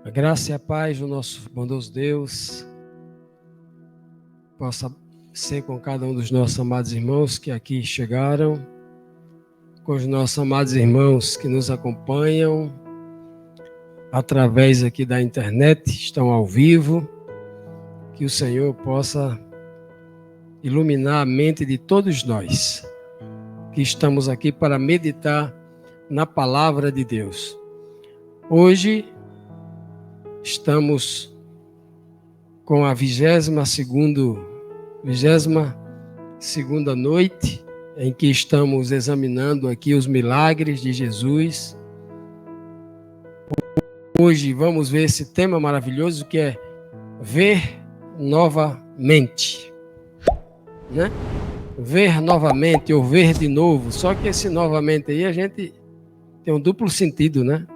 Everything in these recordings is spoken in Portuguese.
A graça e a paz do nosso bondoso Deus possa ser com cada um dos nossos amados irmãos que aqui chegaram, com os nossos amados irmãos que nos acompanham através aqui da internet, estão ao vivo, que o Senhor possa iluminar a mente de todos nós que estamos aqui para meditar na palavra de Deus. Hoje estamos com a 22ª noite em que estamos examinando aqui os milagres de Jesus. Hoje vamos ver esse tema maravilhoso que é ver novamente, né? Ver novamente ou ver de novo. Só que esse novamente aí a gente tem um duplo sentido, né?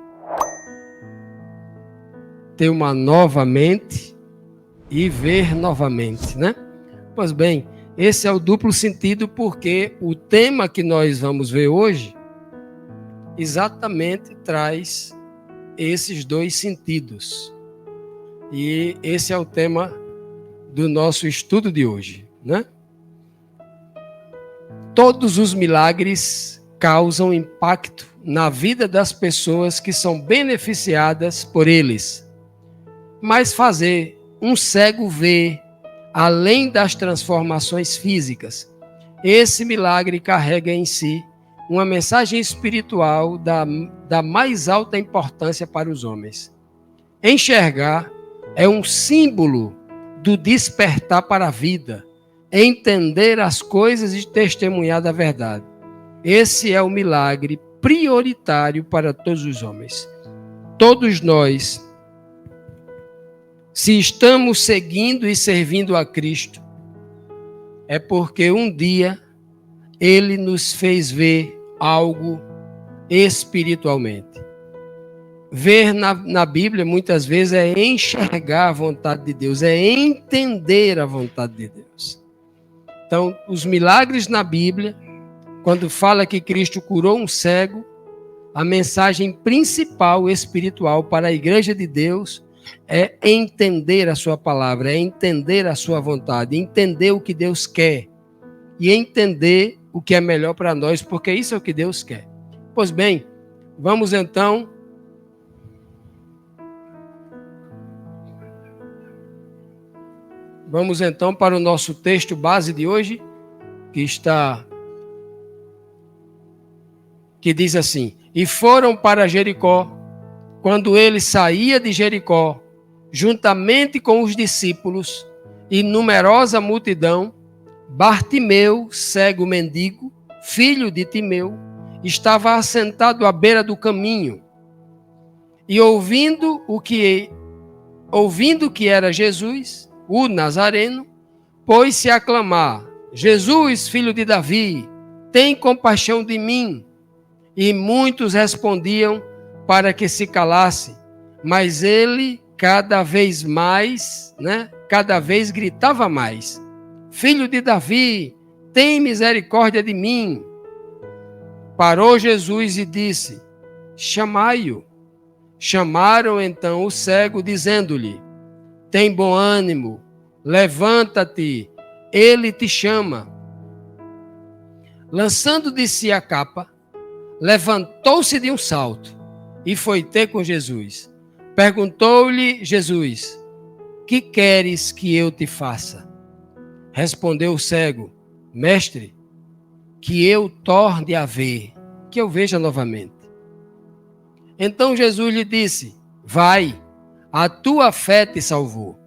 Ter uma nova mente e ver novamente, né? Pois bem, esse é o duplo sentido porque o tema que nós vamos ver hoje exatamente traz esses dois sentidos. E esse é o tema do nosso estudo de hoje, né? Todos os milagres causam impacto na vida das pessoas que são beneficiadas por eles. Mas fazer um cego ver, além das transformações físicas, esse milagre carrega em si uma mensagem espiritual da mais alta importância para os homens. Enxergar é um símbolo do despertar para a vida, entender as coisas e testemunhar da verdade. Esse é o milagre prioritário para todos os homens. Todos nós, se estamos seguindo e servindo a Cristo, é porque um dia Ele nos fez ver algo espiritualmente. Ver na Bíblia, muitas vezes, é enxergar a vontade de Deus, é entender a vontade de Deus. Então, os milagres na Bíblia, quando fala que Cristo curou um cego, a mensagem principal espiritual para a igreja de Deus é entender a sua palavra, é entender a sua vontade, entender o que Deus quer e entender o que é melhor para nós, porque isso é o que Deus quer. Pois bem, vamos então para o nosso texto base de hoje, que diz assim: E foram para Jericó. Quando ele saía de Jericó, juntamente com os discípulos e numerosa multidão, Bartimeu, cego mendigo, filho de Timeu, estava assentado à beira do caminho. E ouvindo que era Jesus, o Nazareno, pôs-se a clamar: Jesus, filho de Davi, tem compaixão de mim. E muitos respondiam para que se calasse, mas ele cada vez gritava mais: Filho de Davi, tem misericórdia de mim. Parou Jesus e disse: Chamai-o. Chamaram então o cego, dizendo-lhe: Tem bom ânimo, levanta-te, ele te chama. Lançando de si a capa, levantou-se de um salto e foi ter com Jesus. Perguntou-lhe Jesus: Que queres que eu te faça? Respondeu o cego: Mestre, que eu torne a ver, que eu veja novamente. Então Jesus lhe disse: Vai, a tua fé te salvou.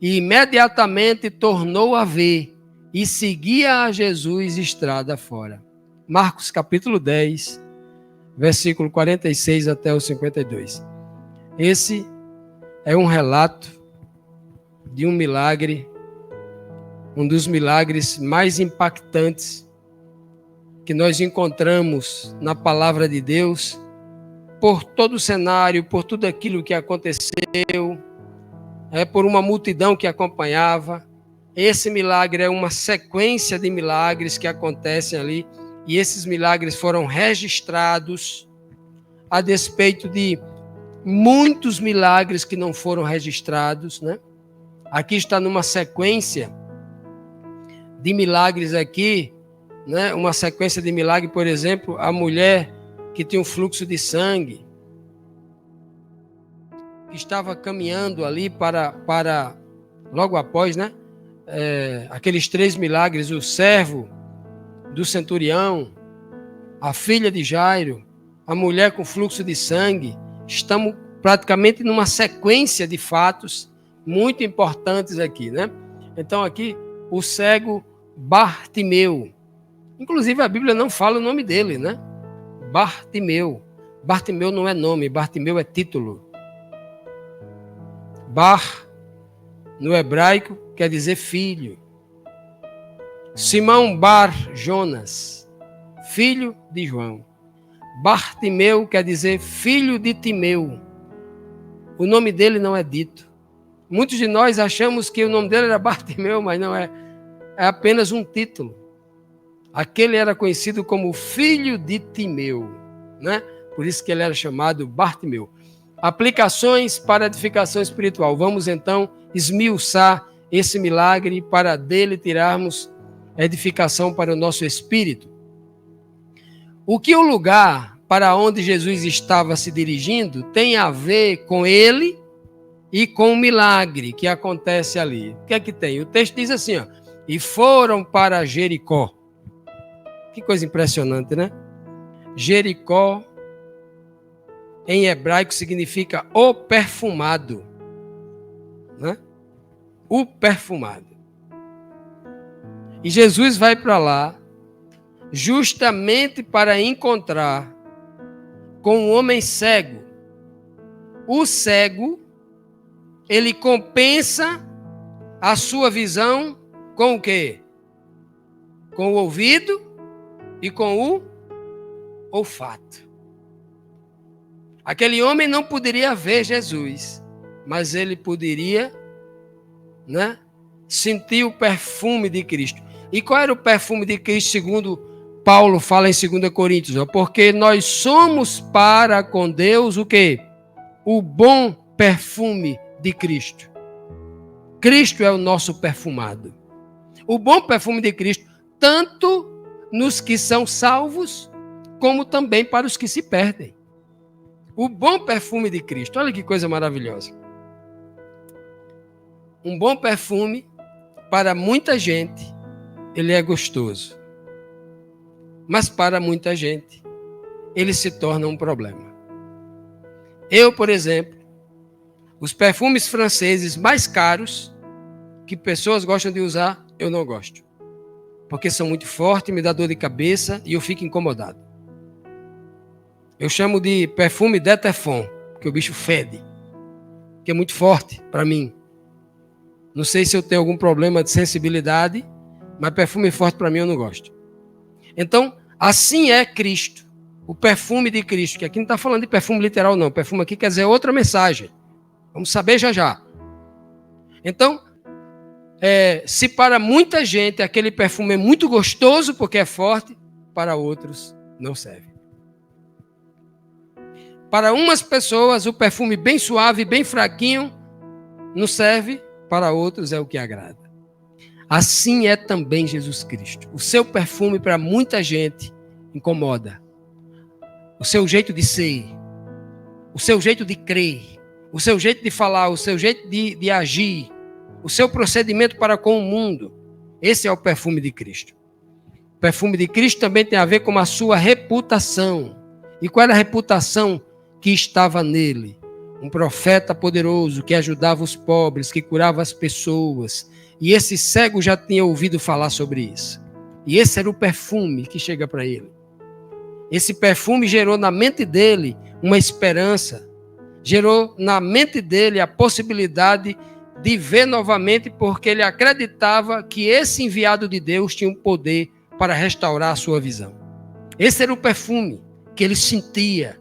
E imediatamente tornou a ver e seguia a Jesus estrada fora. Marcos capítulo 10, versículo 46 até o 52. Esse é um relato de um milagre, um dos milagres mais impactantes que nós encontramos na palavra de Deus, por todo o cenário, por tudo aquilo que aconteceu, por uma multidão que acompanhava. Esse milagre é uma sequência de milagres que acontecem ali, e esses milagres foram registrados a despeito de muitos milagres que não foram registrados, né? Aqui está numa sequência de milagres aqui, né? Uma sequência de milagres, por exemplo, a mulher que tinha um fluxo de sangue, que estava caminhando ali para logo após, né? Aqueles 3 milagres, o servo do centurião, a filha de Jairo, a mulher com fluxo de sangue. Estamos praticamente numa sequência de fatos muito importantes aqui, né? Então aqui, o cego Bartimeu. Inclusive a Bíblia não fala o nome dele, né? Bartimeu. Bartimeu não é nome, Bartimeu é título. Bar, no hebraico, quer dizer filho. Simão Bar Jonas, filho de João. Bartimeu quer dizer filho de Timeu. O nome dele não é dito. Muitos de nós achamos que o nome dele era Bartimeu, mas não é. É apenas um título. Aquele era conhecido como filho de Timeu, né? Por isso que ele era chamado Bartimeu. Aplicações para edificação espiritual. Vamos então esmiuçar esse milagre para dele tirarmos edificação para o nosso espírito. O que o lugar para onde Jesus estava se dirigindo tem a ver com ele e com o milagre que acontece ali. O que é que tem? O texto diz assim, ó, e foram para Jericó. Que coisa impressionante, né? Jericó, em hebraico, significa o perfumado, né? O perfumado. E Jesus vai para lá justamente para encontrar com um homem cego. O cego, ele compensa a sua visão com o quê? Com o ouvido e com o olfato. Aquele homem não poderia ver Jesus, mas ele poderia, né, sentir o perfume de Cristo. E qual era o perfume de Cristo, segundo Paulo fala em 2 Coríntios? Porque nós somos para com Deus o quê? O bom perfume de Cristo. Cristo é o nosso perfumado. O bom perfume de Cristo, tanto nos que são salvos, como também para os que se perdem. O bom perfume de Cristo. Olha que coisa maravilhosa. Um bom perfume, para muita gente, ele é gostoso. Mas para muita gente, ele se torna um problema. Eu, por exemplo, os perfumes franceses mais caros, que pessoas gostam de usar, eu não gosto. Porque são muito fortes, me dá dor de cabeça e eu fico incomodado. Eu chamo de perfume Detefon, porque o bicho fede. Que é muito forte para mim. Não sei se eu tenho algum problema de sensibilidade, mas perfume forte para mim eu não gosto. Então, assim é Cristo. O perfume de Cristo, que aqui não está falando de perfume literal não. Perfume aqui quer dizer outra mensagem. Vamos saber já já. Então, se para muita gente aquele perfume é muito gostoso porque é forte, para outros não serve. Para umas pessoas o perfume bem suave, bem fraquinho, não serve, para outros é o que agrada. Assim é também Jesus Cristo. O seu perfume para muita gente incomoda. O seu jeito de ser, o seu jeito de crer, o seu jeito de falar, o seu jeito de agir, o seu procedimento para com o mundo. Esse é o perfume de Cristo. O perfume de Cristo também tem a ver com a sua reputação. E qual era a reputação que estava nele? Um profeta poderoso que ajudava os pobres, que curava as pessoas. E esse cego já tinha ouvido falar sobre isso. E esse era o perfume que chega para ele. Esse perfume gerou na mente dele uma esperança. Gerou na mente dele a possibilidade de ver novamente, porque ele acreditava que esse enviado de Deus tinha um poder para restaurar a sua visão. Esse era o perfume que ele sentia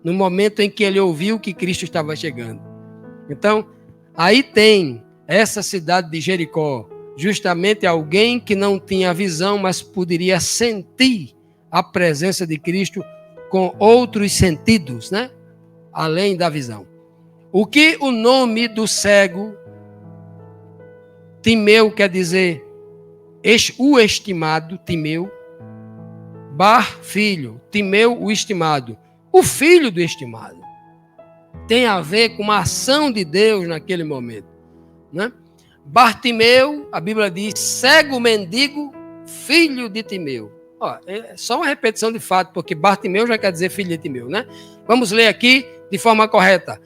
no momento em que ele ouviu que Cristo estava chegando. Então, aí tem essa cidade de Jericó, justamente alguém que não tinha visão, mas poderia sentir a presença de Cristo com outros sentidos, né? além da visão. O que o nome do cego Timeu quer dizer? O estimado, Timeu. Bar, filho. Timeu, o estimado. O filho do estimado. Tem a ver com uma ação de Deus naquele momento, né? Bartimeu, a Bíblia diz, cego mendigo, filho de Timeu. Ó, é só uma repetição de fato, porque Bartimeu já quer dizer filho de Timeu, né? Vamos ler aqui de forma correta,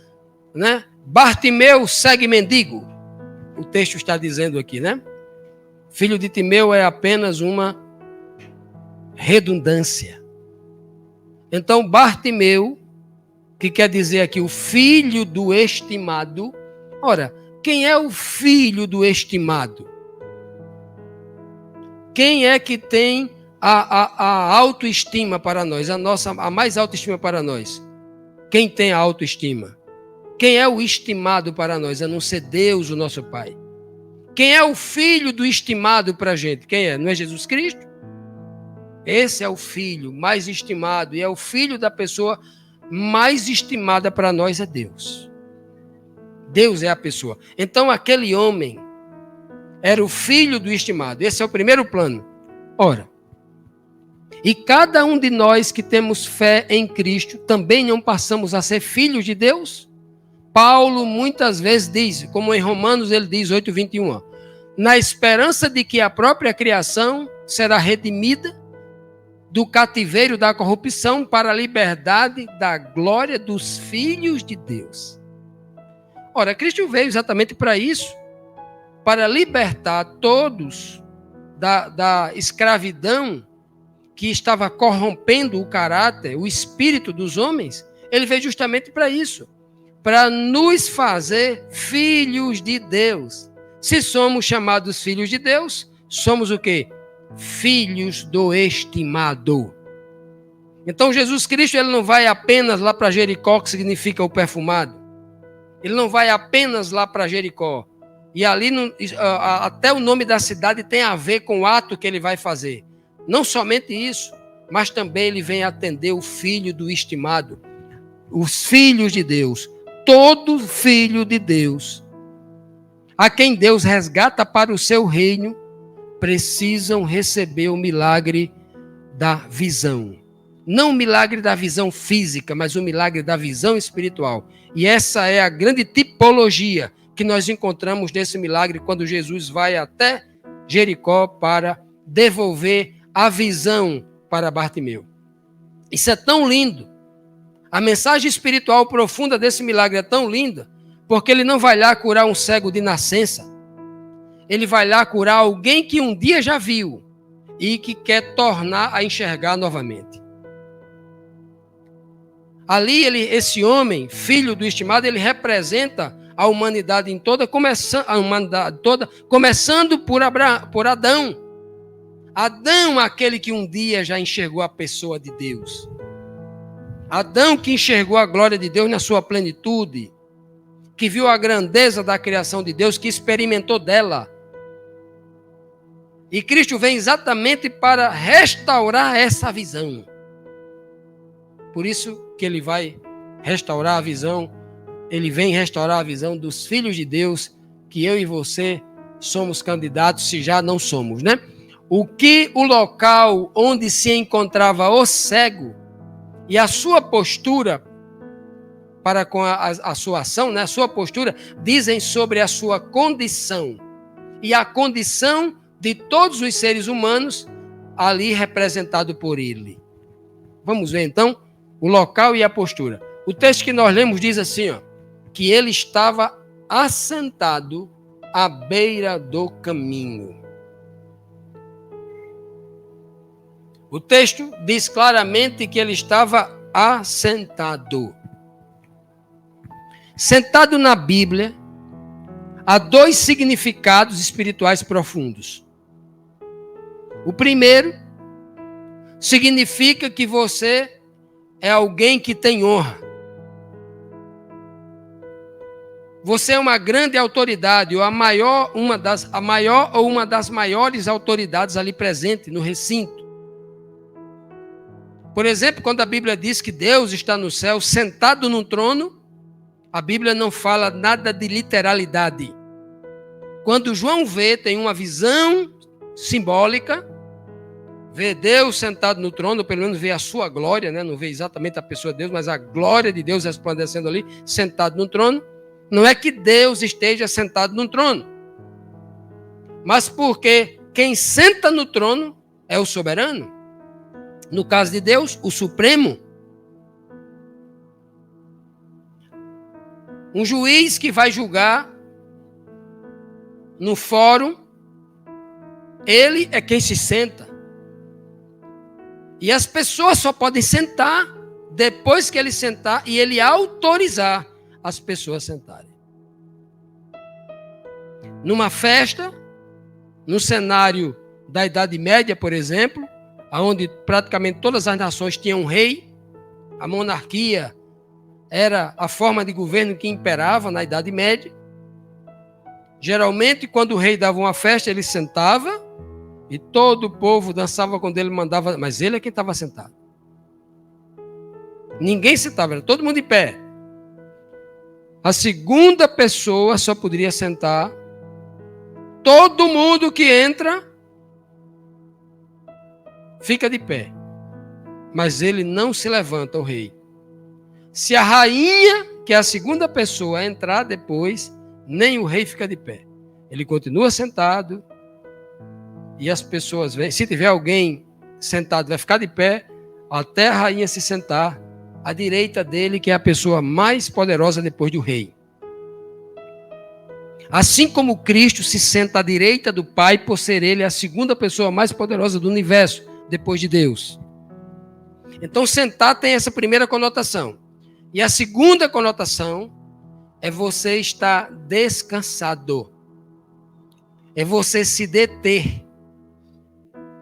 né? Bartimeu, cego mendigo. O texto está dizendo aqui, né? Filho de Timeu é apenas uma redundância. Então, Bartimeu, que quer dizer aqui o filho do estimado. Ora, quem é o filho do estimado? Quem é que tem a autoestima para nós, a mais autoestima para nós? Quem tem a autoestima? Quem é o estimado para nós, a não ser Deus, o nosso Pai? Quem é o filho do estimado para a gente? Quem é? Não é Jesus Cristo? Esse é o filho mais estimado e é o filho da pessoa mais estimada para nós é Deus. Deus é a pessoa. Então aquele homem era o filho do estimado. Esse é o primeiro plano. Ora, e cada um de nós que temos fé em Cristo também não passamos a ser filhos de Deus? Paulo muitas vezes diz, como em Romanos ele diz 8:21, na esperança de que a própria criação será redimida do cativeiro da corrupção para a liberdade da glória dos filhos de Deus. Ora, Cristo veio exatamente para isso, para libertar todos da escravidão que estava corrompendo o caráter, o espírito dos homens. Ele veio justamente para isso, para nos fazer filhos de Deus. Se somos chamados filhos de Deus, somos o quê? Filhos do estimado. Então Jesus Cristo ele não vai apenas lá para Jericó, que significa o perfumado. Ele não vai apenas lá para Jericó. E ali até o nome da cidade tem a ver com o ato que ele vai fazer. Não somente isso, mas também ele vem atender o filho do estimado. Os filhos de Deus. Todo filho de Deus, a quem Deus resgata para o seu reino, precisam receber o milagre da visão. Não o milagre da visão física, mas o milagre da visão espiritual. E essa é a grande tipologia que nós encontramos nesse milagre quando Jesus vai até Jericó para devolver a visão para Bartimeu. Isso é tão lindo. A mensagem espiritual profunda desse milagre é tão linda, porque ele não vai lá curar um cego de nascença. Ele vai lá curar alguém que um dia já viu e que quer tornar a enxergar novamente. Ali, esse homem, filho do estimado, ele representa a humanidade em toda, começando por Adão. Adão, aquele que um dia já enxergou a pessoa de Deus. Adão que enxergou a glória de Deus na sua plenitude, que viu a grandeza da criação de Deus, que experimentou dela. E Cristo vem exatamente para restaurar essa visão. Por isso que ele vai restaurar a visão, ele vem restaurar a visão dos filhos de Deus, que eu e você somos candidatos, se já não somos, né? O local onde se encontrava o cego e a sua postura para com a sua ação, né? A sua postura, dizem sobre a sua condição e a condição de todos os seres humanos ali representado por ele. Vamos ver então o local e a postura. O texto que nós lemos diz assim, ó, que ele estava assentado à beira do caminho. O texto diz claramente que ele estava assentado. Sentado na Bíblia, há dois significados espirituais profundos. O primeiro significa que você é alguém que tem honra. Você é uma grande autoridade, ou a maior ou uma das maiores autoridades ali presente no recinto. Por exemplo, quando a Bíblia diz que Deus está no céu, sentado num trono, a Bíblia não fala nada de literalidade. Quando João vê, tem uma visão simbólica, vê Deus sentado no trono, pelo menos vê a sua glória, né? Não vê exatamente a pessoa de Deus, mas a glória de Deus resplandecendo ali, sentado no trono. Não é que Deus esteja sentado no trono, mas porque quem senta no trono é o soberano. No caso de Deus, o Supremo. Um juiz que vai julgar no fórum, ele é quem se senta. E as pessoas só podem sentar depois que ele sentar e ele autorizar as pessoas sentarem. Numa festa, no cenário da Idade Média, por exemplo, onde praticamente todas as nações tinham um rei, a monarquia era a forma de governo que imperava na Idade Média. Geralmente, quando o rei dava uma festa, ele sentava e todo o povo dançava quando ele mandava, mas ele é quem estava sentado. Ninguém sentava, era todo mundo em pé. A segunda pessoa só poderia sentar. Todo mundo que entra fica de pé. Mas ele não se levanta, o rei. Se a rainha, que é a segunda pessoa, entrar depois, nem o rei fica de pé. Ele continua sentado e as pessoas vêm. Se tiver alguém sentado, vai ficar de pé até a rainha se sentar à direita dele, que é a pessoa mais poderosa depois do rei. Assim como Cristo se senta à direita do Pai, por ser ele a segunda pessoa mais poderosa do universo, depois de Deus. Então, sentar tem essa primeira conotação. E a segunda conotação é você estar descansado. É você se deter.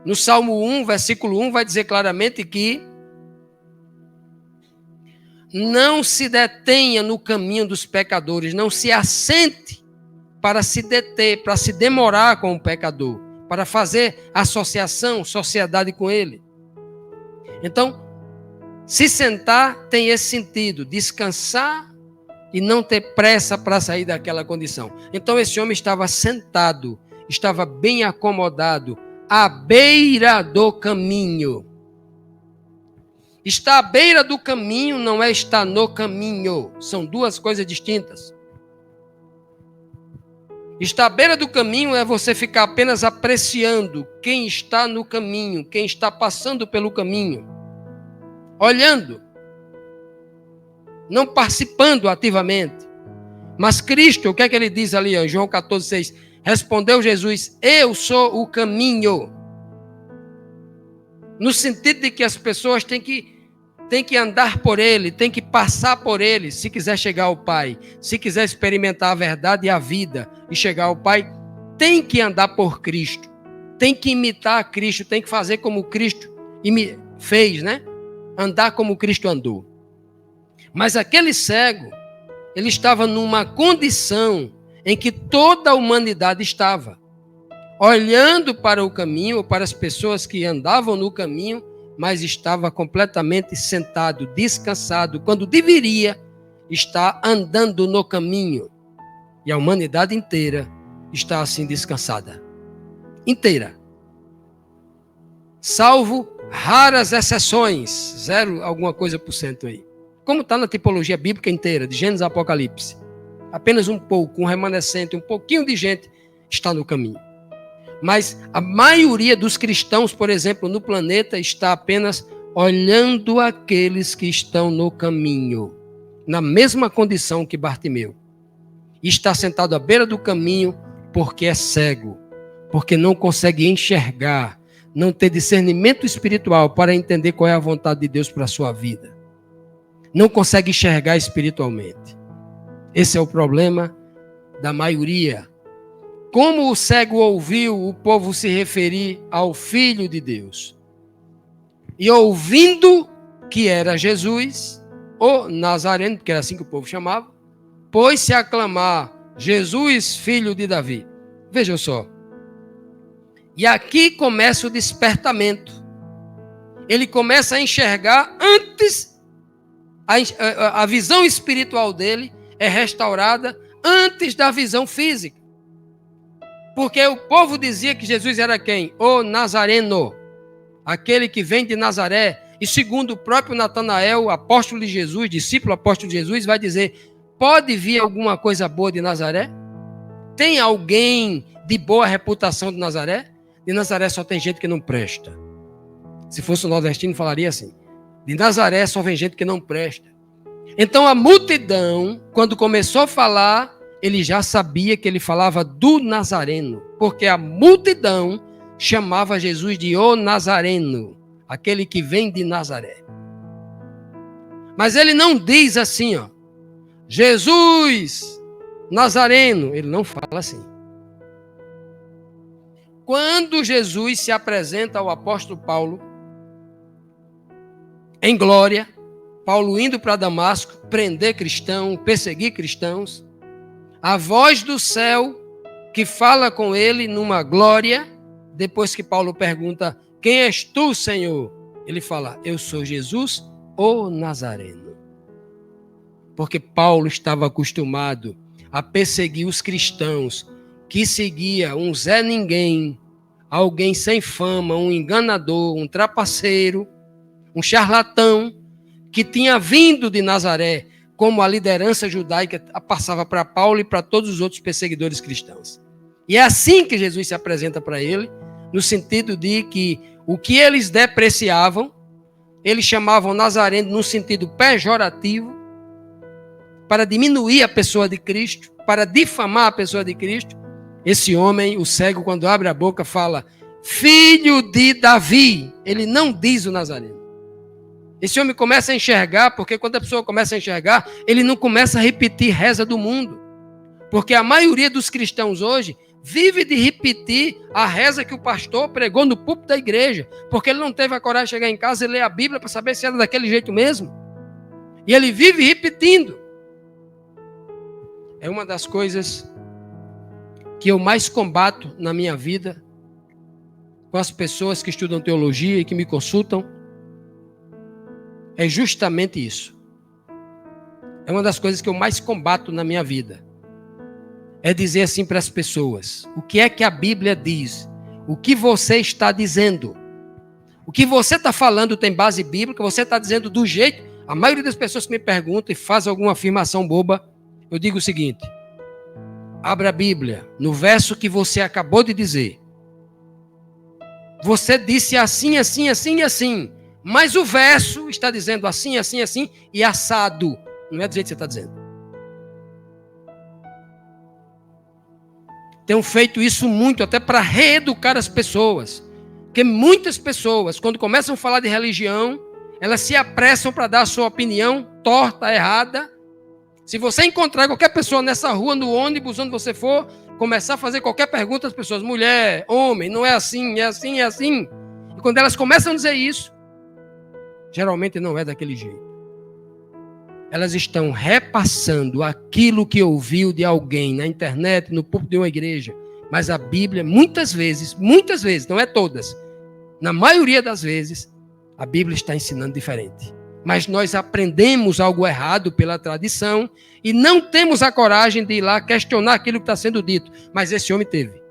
No Salmo 1, versículo 1, vai dizer claramente que não se detenha no caminho dos pecadores, não se assente para se deter, para se demorar com o pecador, para fazer associação, sociedade com ele. Então, se sentar tem esse sentido, descansar e não ter pressa para sair daquela condição. Então, esse homem estava sentado, estava bem acomodado, à beira do caminho. Estar à beira do caminho não é estar no caminho, são duas coisas distintas. Estar à beira do caminho é você ficar apenas apreciando quem está no caminho, quem está passando pelo caminho, olhando, não participando ativamente. Mas Cristo, o que é que ele diz ali, em João 14,6? Respondeu Jesus: eu sou o caminho. No sentido de que as pessoas têm que andar por ele, têm que passar por ele, se quiser chegar ao Pai. Se quiser experimentar a verdade e a vida e chegar ao Pai, tem que andar por Cristo. Tem que imitar Cristo, tem que fazer como Cristo fez, né? Andar como Cristo andou. Mas aquele cego, ele estava numa condição em que toda a humanidade estava, olhando para o caminho, para as pessoas que andavam no caminho, mas estava completamente sentado, descansado, quando deveria estar andando no caminho. E a humanidade inteira está assim descansada. Inteira. Salvo raras exceções, 0 alguma coisa por cento aí. Como está na tipologia bíblica inteira, de Gênesis a Apocalipse. Apenas um pouco, um remanescente, um pouquinho de gente está no caminho. Mas a maioria dos cristãos, por exemplo, no planeta, está apenas olhando aqueles que estão no caminho, na mesma condição que Bartimeu. E está sentado à beira do caminho porque é cego, porque não consegue enxergar, não ter discernimento espiritual para entender qual é a vontade de Deus para a sua vida. Não consegue enxergar espiritualmente. Esse é o problema da maioria. Como o cego ouviu o povo se referir ao Filho de Deus, e ouvindo que era Jesus, o Nazareno, porque era assim que o povo chamava, pôs-se a clamar: Jesus, filho de Davi. Vejam só. E aqui começa o despertamento. ele começa a enxergar antes, a visão espiritual dele é restaurada antes da visão física. Porque o povo dizia que Jesus era quem? O Nazareno, aquele que vem de Nazaré. E segundo o próprio Natanael, apóstolo de Jesus, discípulo apóstolo de Jesus, vai dizer, pode vir alguma coisa boa de Nazaré? Tem alguém de boa reputação de Nazaré? De Nazaré só tem gente que não presta. Se fosse o nordestino, falaria assim, de Nazaré só vem gente que não presta. Então a multidão, quando começou a falar, ele já sabia que ele falava do Nazareno, porque a multidão chamava Jesus de o Nazareno, aquele que vem de Nazaré. Mas ele não diz assim, ó, Jesus Nazareno, ele não fala assim. Quando Jesus se apresenta ao apóstolo Paulo, em glória, Paulo indo para Damasco, prender cristãos, perseguir cristãos, a voz do céu que fala com ele numa glória, depois que Paulo pergunta, quem és tu, Senhor? Ele fala, eu sou Jesus, o Nazareno. Porque Paulo estava acostumado a perseguir os cristãos, que seguia um Zé Ninguém, alguém sem fama, um enganador, um trapaceiro, um charlatão, que tinha vindo de Nazaré, como a liderança judaica passava para Paulo e para todos os outros perseguidores cristãos. E é assim que Jesus se apresenta para ele, no sentido de que o que eles depreciavam, eles chamavam Nazareno num sentido pejorativo, para diminuir a pessoa de Cristo, para difamar a pessoa de Cristo. Esse homem, o cego, quando abre a boca, fala, filho de Davi. Ele não diz o Nazareno. Esse homem começa a enxergar, porque quando a pessoa começa a enxergar, ele não começa a repetir reza do mundo. Porque a maioria dos cristãos hoje vive de repetir a reza que o pastor pregou no púlpito da igreja, porque ele não teve a coragem de chegar em casa e ler a Bíblia para saber se era daquele jeito mesmo. E ele vive repetindo. É uma das coisas que eu mais combato na minha vida com as pessoas que estudam teologia e que me consultam. É justamente isso. É uma das coisas que eu mais combato na minha vida. É dizer assim para as pessoas, o que é que a Bíblia diz? O que você está dizendo? O que você está falando tem base bíblica? Você está dizendo do jeito... A maioria das pessoas que me perguntam e faz alguma afirmação boba, eu digo o seguinte, abra a Bíblia, no verso que você acabou de dizer. Você disse assim, assim, assim e assim. Mas o verso está dizendo assim, assim, assim e assado. Não é do jeito que você está dizendo. Tenho feito isso muito até para reeducar as pessoas. Porque muitas pessoas, quando começam a falar de religião, elas se apressam para dar a sua opinião torta, errada. Se você encontrar qualquer pessoa nessa rua, no ônibus, onde você for, começar a fazer qualquer pergunta às pessoas, mulher, homem, não é assim, é assim, é assim. E quando elas começam a dizer isso, geralmente não é daquele jeito. Elas estão repassando aquilo que ouviu de alguém na internet, no púlpito de uma igreja. Mas a Bíblia, muitas vezes, não é todas, na maioria das vezes, a Bíblia está ensinando diferente. Mas nós aprendemos algo errado pela tradição e não temos a coragem de ir lá questionar aquilo que está sendo dito. Mas esse homem teve.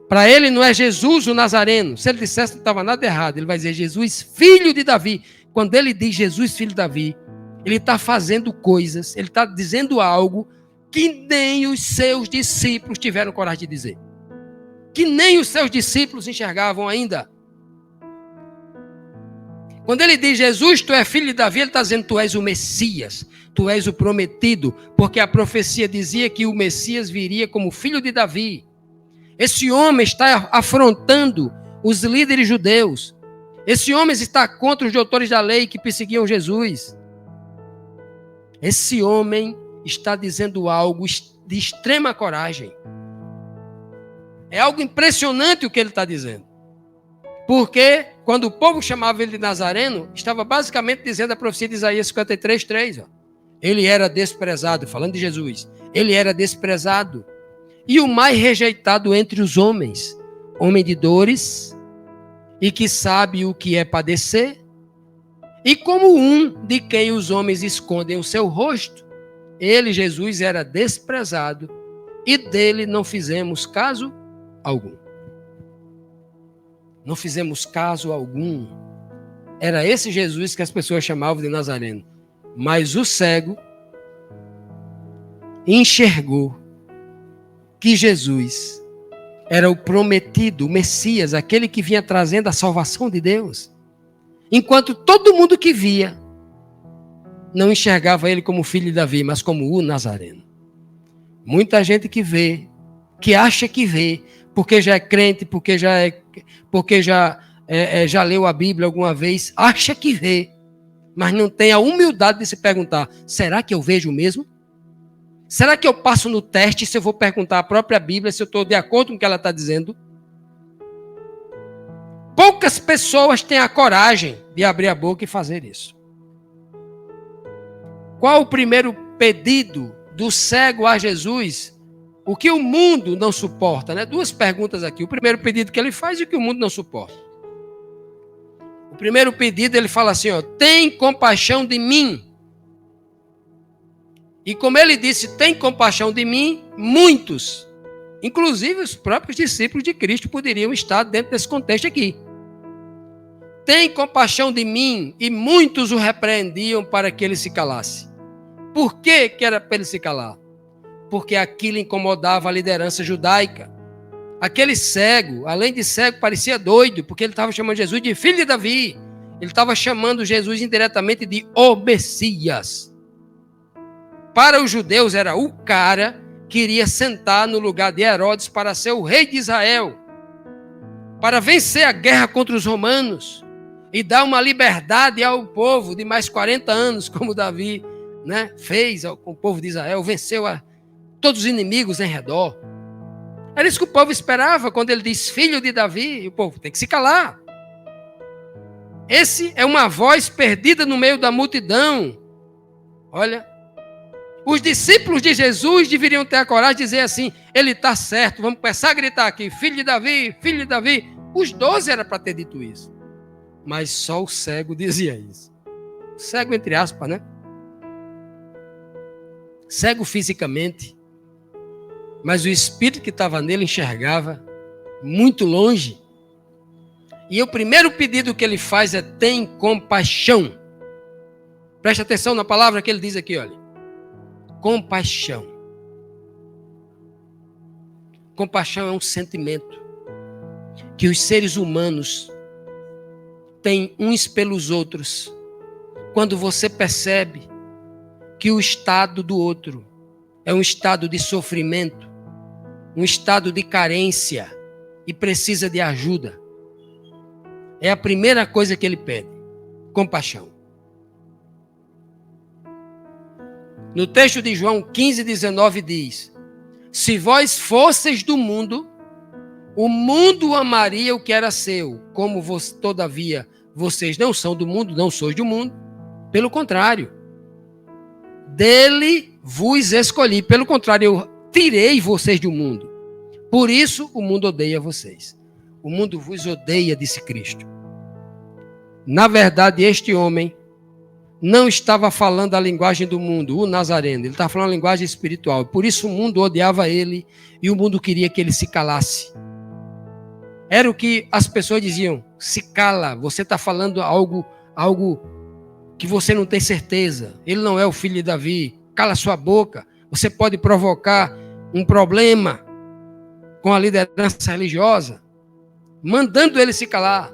Para ele não é Jesus o Nazareno. Se ele dissesse que não estava nada errado, ele vai dizer Jesus, filho de Davi. Quando ele diz Jesus, filho de Davi, ele está fazendo coisas, ele está dizendo algo que nem os seus discípulos tiveram coragem de dizer. Que nem os seus discípulos enxergavam ainda. Quando ele diz Jesus, tu és filho de Davi, ele está dizendo tu és o Messias, tu és o prometido, porque a profecia dizia que o Messias viria como filho de Davi. Esse homem está afrontando os líderes judeus. Esse homem está contra os doutores da lei que perseguiam Jesus. Esse homem está dizendo algo de extrema coragem. É algo impressionante o que ele está dizendo. Porque quando o povo chamava ele de Nazareno, estava basicamente dizendo a profecia de Isaías 53:3. Ele era desprezado, falando de Jesus. Ele era desprezado. E o mais rejeitado entre os homens. Homem de dores e que sabe o que é padecer, e como um de quem os homens escondem o seu rosto, ele, Jesus, era desprezado, e dele não fizemos caso algum. Não fizemos caso algum. Era esse Jesus que as pessoas chamavam de Nazareno. Mas o cego enxergou que Jesus era o prometido, o Messias, aquele que vinha trazendo a salvação de Deus. Enquanto todo mundo que via não enxergava ele como filho de Davi, mas como o Nazareno. Muita gente que vê, que acha que vê, porque já é crente, porque já leu a Bíblia alguma vez, acha que vê, mas não tem a humildade de se perguntar: será que eu vejo mesmo? Será que eu passo no teste se eu vou perguntar à própria Bíblia se eu estou de acordo com o que ela está dizendo? Poucas pessoas têm a coragem de abrir a boca e fazer isso. Qual o primeiro pedido do cego a Jesus? O que o mundo não suporta, né? Duas perguntas aqui. O primeiro pedido que ele faz e o que o mundo não suporta. O primeiro pedido, ele fala assim, ó: tem compaixão de mim. E como ele disse, tem compaixão de mim, muitos, inclusive os próprios discípulos de Cristo, poderiam estar dentro desse contexto aqui. Tem compaixão de mim, e muitos o repreendiam para que ele se calasse. Por que era para ele se calar? Porque aquilo incomodava a liderança judaica. Aquele cego, além de cego, parecia doido, porque ele estava chamando Jesus de filho de Davi. Ele estava chamando Jesus indiretamente de o Messias. Para os judeus era o cara que iria sentar no lugar de Herodes para ser o rei de Israel, para vencer a guerra contra os romanos e dar uma liberdade ao povo de mais 40 anos, como Davi, né, fez com o povo de Israel, venceu todos os inimigos em redor. Era isso que o povo esperava quando ele diz filho de Davi, e o povo tem que se calar. Esse é uma voz perdida no meio da multidão. Olha, os discípulos de Jesus deveriam ter a coragem de dizer assim: ele está certo, vamos começar a gritar aqui, filho de Davi, filho de Davi. Os 12 era para ter dito isso. Mas só o cego dizia isso. Cego entre aspas, né? Cego fisicamente, mas o espírito que estava nele enxergava muito longe. E o primeiro pedido que ele faz é: tem compaixão. Preste atenção na palavra que ele diz aqui, olha. Compaixão. Compaixão é um sentimento que os seres humanos têm uns pelos outros. Quando você percebe que o estado do outro é um estado de sofrimento, um estado de carência e precisa de ajuda, é a primeira coisa que ele pede: compaixão. No texto de João 15:19 diz: se vós fosseis do mundo, o mundo amaria o que era seu. Como todavia vocês não são do mundo, não sois do mundo. Pelo contrário, dele vos escolhi. Pelo contrário, eu tirei vocês do mundo. Por isso o mundo odeia vocês. O mundo vos odeia, disse Cristo. Na verdade, este homem não estava falando a linguagem do mundo, o Nazareno. Ele estava falando a linguagem espiritual. Por isso o mundo odiava ele e o mundo queria que ele se calasse. Era o que as pessoas diziam: se cala, você está falando algo que você não tem certeza. Ele não é o filho de Davi. Cala sua boca. Você pode provocar um problema com a liderança religiosa, mandando ele se calar,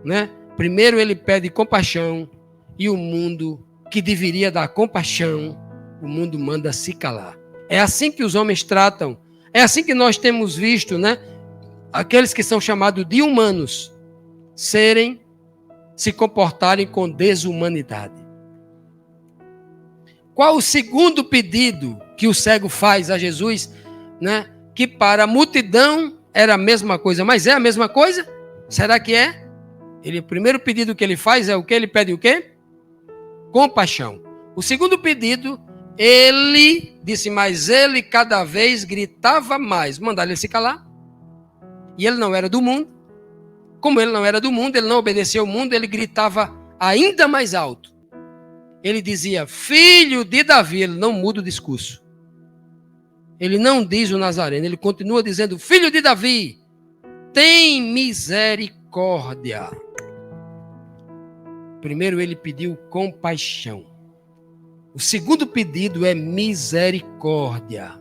né? Primeiro ele pede compaixão. E o mundo, que deveria dar compaixão, o mundo manda se calar. É assim que os homens tratam. É assim que nós temos visto, né? Aqueles que são chamados de humanos se comportarem com desumanidade. Qual o segundo pedido que o cego faz a Jesus, né? Que para a multidão era a mesma coisa, mas é a mesma coisa? Será que é? O primeiro pedido que ele faz é o quê? Ele pede o quê? Compaixão. O segundo pedido, ele disse, mas ele cada vez gritava mais. Mandaram ele se calar. E ele não era do mundo. como ele não era do mundo, ele não obedecia ao mundo, ele gritava ainda mais alto. Ele dizia, filho de Davi, ele não muda o discurso. Ele não diz o Nazareno, ele continua dizendo, filho de Davi, tem misericórdia. Primeiro ele pediu compaixão. O segundo pedido é misericórdia.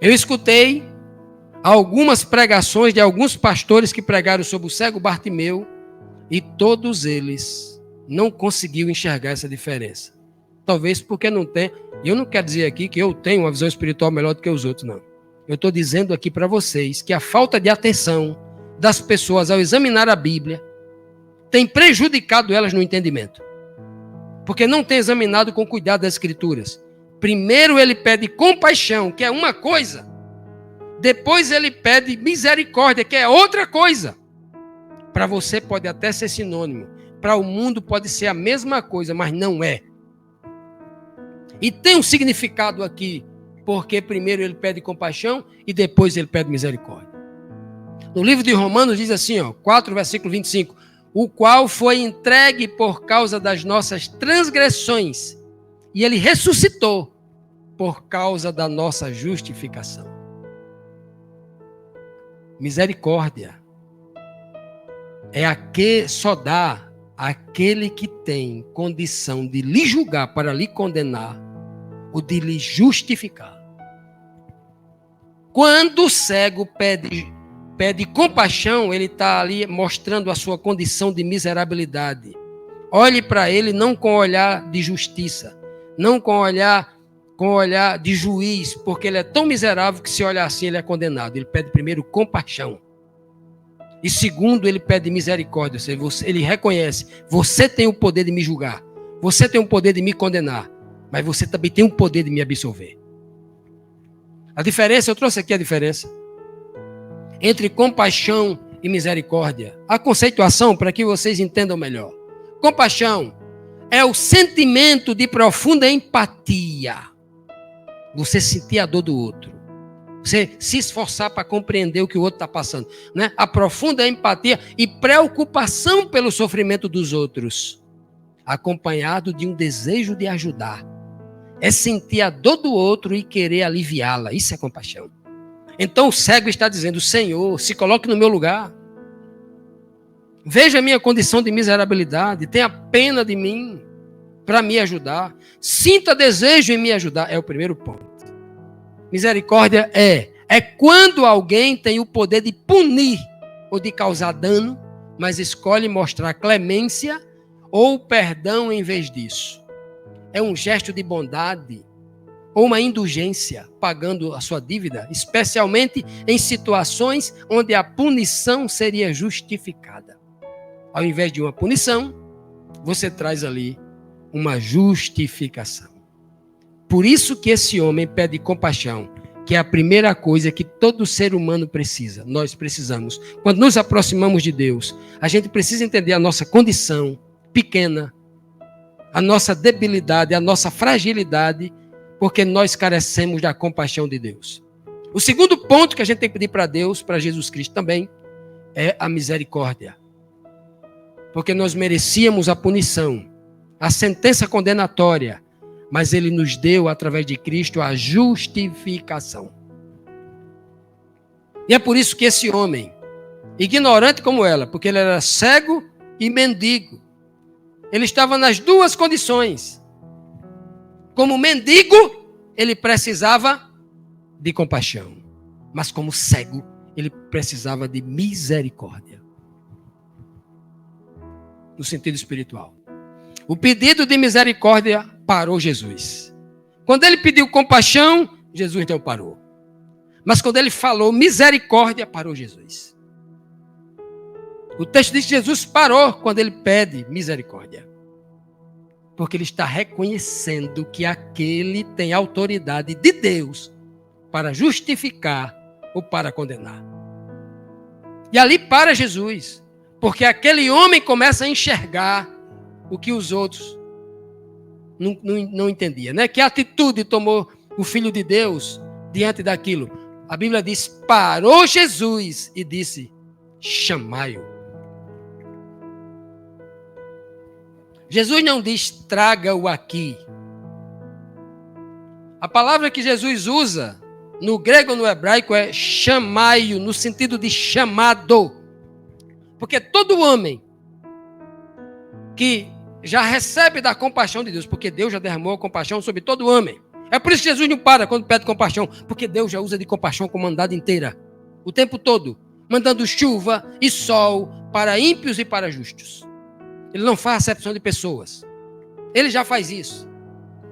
Eu escutei algumas pregações de alguns pastores que pregaram sobre o cego Bartimeu e todos eles não conseguiram enxergar essa diferença. Talvez porque não tem. E eu não quero dizer aqui que eu tenho uma visão espiritual melhor do que os outros, não. Eu estou dizendo aqui para vocês que a falta de atenção das pessoas ao examinar a Bíblia tem prejudicado elas no entendimento. Porque não tem examinado com cuidado as Escrituras. Primeiro ele pede compaixão, que é uma coisa. Depois ele pede misericórdia, que é outra coisa. Para você pode até ser sinônimo. Para o mundo pode ser a mesma coisa, mas não é. E tem um significado aqui, porque primeiro ele pede compaixão e depois ele pede misericórdia. No livro de Romanos diz assim, 4, versículo 25, o qual foi entregue por causa das nossas transgressões, e ele ressuscitou por causa da nossa justificação. Misericórdia é a que só dá aquele que tem condição de lhe julgar para lhe condenar, ou de lhe justificar. Quando o cego pede compaixão, ele está ali mostrando a sua condição de miserabilidade. Olhe para ele não com olhar de justiça, não com olhar de juiz, porque ele é tão miserável que se olhar assim ele é condenado. Ele pede primeiro compaixão. E segundo, ele pede misericórdia. Ou seja, ele reconhece, você tem o poder de me julgar, você tem o poder de me condenar, mas você também tem o poder de me absolver. A diferença, eu trouxe aqui a diferença entre compaixão e misericórdia. A conceituação, para que vocês entendam melhor. Compaixão é o sentimento de profunda empatia. Você sentir a dor do outro. Você se esforçar para compreender o que o outro está passando. Né? A profunda empatia e preocupação pelo sofrimento dos outros. Acompanhado de um desejo de ajudar. É sentir a dor do outro e querer aliviá-la. Isso é compaixão. Então o cego está dizendo, Senhor, se coloque no meu lugar. Veja a minha condição de miserabilidade. Tenha pena de mim para me ajudar. Sinta desejo em me ajudar. É o primeiro ponto. Misericórdia é quando alguém tem o poder de punir ou de causar dano, mas escolhe mostrar clemência ou perdão em vez disso. É um gesto de bondade ou uma indulgência, pagando a sua dívida, especialmente em situações onde a punição seria justificada. Ao invés de uma punição, você traz ali uma justificação. Por isso que esse homem pede compaixão, que é a primeira coisa que todo ser humano precisa. Nós precisamos. Quando nos aproximamos de Deus, a gente precisa entender a nossa condição pequena, a nossa debilidade, a nossa fragilidade, porque nós carecemos da compaixão de Deus. O segundo ponto que a gente tem que pedir para Deus, para Jesus Cristo também, é a misericórdia. Porque nós merecíamos a punição, a sentença condenatória, mas Ele nos deu, através de Cristo, a justificação. E é por isso que esse homem, ignorante como ela, porque ele era cego e mendigo, ele estava nas duas condições. Como mendigo, ele precisava de compaixão. Mas como cego, ele precisava de misericórdia. No sentido espiritual. O pedido de misericórdia parou Jesus. Quando ele pediu compaixão, Jesus não parou. Mas quando ele falou misericórdia, parou Jesus. O texto diz que Jesus parou quando ele pede misericórdia. Porque ele está reconhecendo que aquele tem autoridade de Deus para justificar ou para condenar. E ali para Jesus. Porque aquele homem começa a enxergar o que os outros não entendiam. Né? Que atitude tomou o Filho de Deus diante daquilo? A Bíblia diz, parou Jesus e disse, chamai-o. Jesus não diz, traga-o aqui. A palavra que Jesus usa, no grego ou no hebraico, é chamai-o, no sentido de chamado. Porque todo homem que já recebe da compaixão de Deus, porque Deus já derramou a compaixão sobre todo homem. É por isso que Jesus não para quando pede compaixão, porque Deus já usa de compaixão com a humanidade inteira, o tempo todo, mandando chuva e sol para ímpios e para justos. Ele não faz acepção de pessoas. Ele já faz isso.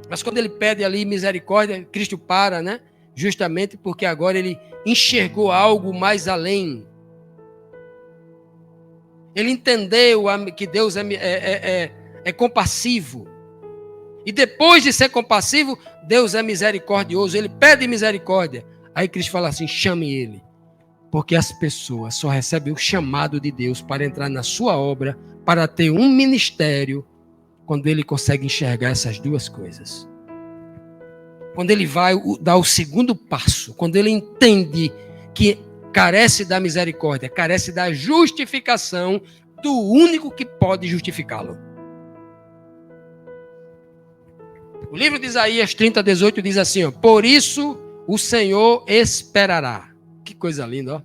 Mas quando ele pede ali misericórdia, Cristo para, né? Justamente porque agora ele enxergou algo mais além. Ele entendeu que Deus é compassivo. E depois de ser compassivo, Deus é misericordioso. Ele pede misericórdia. Aí Cristo fala assim, chame ele. Porque as pessoas só recebem o chamado de Deus para entrar na sua obra, para ter um ministério, quando ele consegue enxergar essas duas coisas. Quando ele vai dar o segundo passo, quando ele entende que carece da misericórdia, carece da justificação do único que pode justificá-lo. O livro de Isaías 30:18 diz assim, ó, por isso o Senhor esperará. Que coisa linda, ó.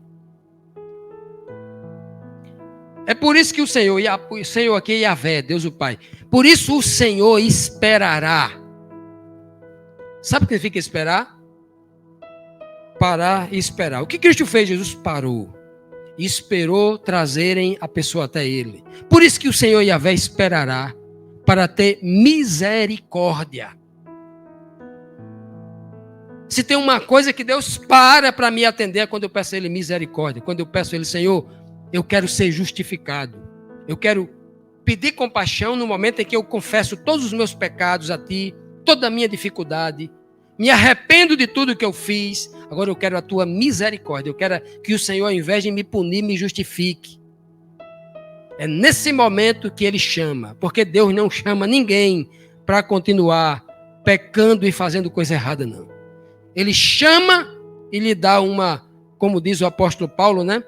É por isso que o Senhor aqui é Yahvé, Deus o Pai. Por isso o Senhor esperará. Sabe o que significa esperar? Parar e esperar. O que Cristo fez? Jesus parou. E esperou trazerem a pessoa até ele. Por isso que o Senhor Yahvé esperará para ter misericórdia. Se tem uma coisa que Deus para me atender é quando eu peço a Ele misericórdia. Quando eu peço a Ele, Senhor, eu quero ser justificado. Eu quero pedir compaixão no momento em que eu confesso todos os meus pecados a Ti, toda a minha dificuldade. Me arrependo de tudo que eu fiz. Agora eu quero a Tua misericórdia. Eu quero que o Senhor, ao invés de me punir, me justifique. É nesse momento que Ele chama. Porque Deus não chama ninguém para continuar pecando e fazendo coisa errada, não. Ele chama e lhe dá uma, como diz o apóstolo Paulo, né?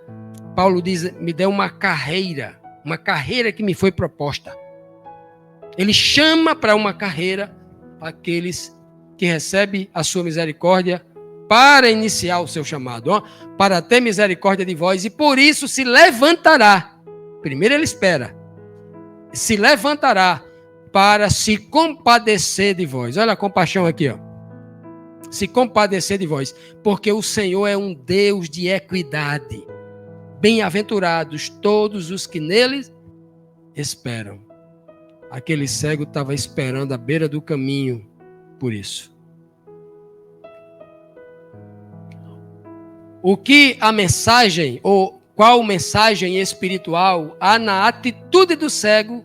Paulo diz, me deu uma carreira que me foi proposta. Ele chama para uma carreira aqueles que recebem a sua misericórdia para iniciar o seu chamado, ó, para ter misericórdia de vós, e por isso se levantará. Primeiro ele espera. Se levantará para se compadecer de vós. Olha a compaixão aqui, ó. Se compadecer de vós, porque o Senhor é um Deus de equidade. Bem-aventurados todos os que nele esperam. Aquele cego estava esperando à beira do caminho por isso. O que a mensagem, ou qual mensagem espiritual há na atitude do cego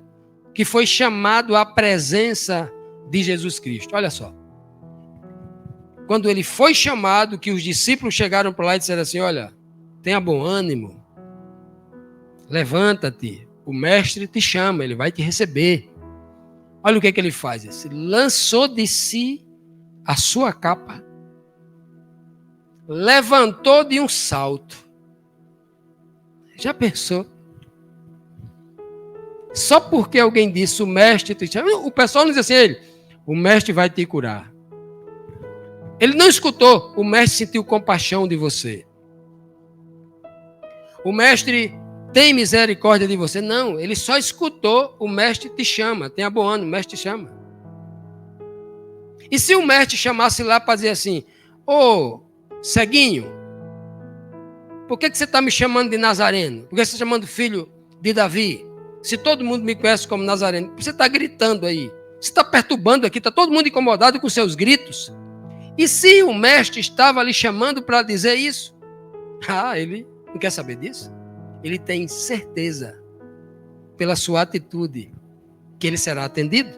que foi chamado à presença de Jesus Cristo? Olha só. Quando ele foi chamado, que os discípulos chegaram para lá e disseram assim, olha, tenha bom ânimo, levanta-te, o mestre te chama, ele vai te receber. Olha o que ele faz, ele lançou de si a sua capa, levantou de um salto. Já pensou? Só porque alguém disse, o mestre te chama, o pessoal não diz assim, o mestre vai te curar. Ele não escutou, o mestre sentiu compaixão de você. O mestre tem misericórdia de você. Não, ele só escutou, o mestre te chama. Tenha bom ânimo, o mestre te chama. E se o mestre chamasse lá para dizer assim, ô, ceguinho, por que você está me chamando de Nazareno? Por que você está chamando filho de Davi? Se todo mundo me conhece como Nazareno, você está gritando aí. Você está perturbando aqui, está todo mundo incomodado com seus gritos. E se o mestre estava lhe chamando para dizer isso? Ele não quer saber disso. Ele tem certeza, pela sua atitude, que ele será atendido.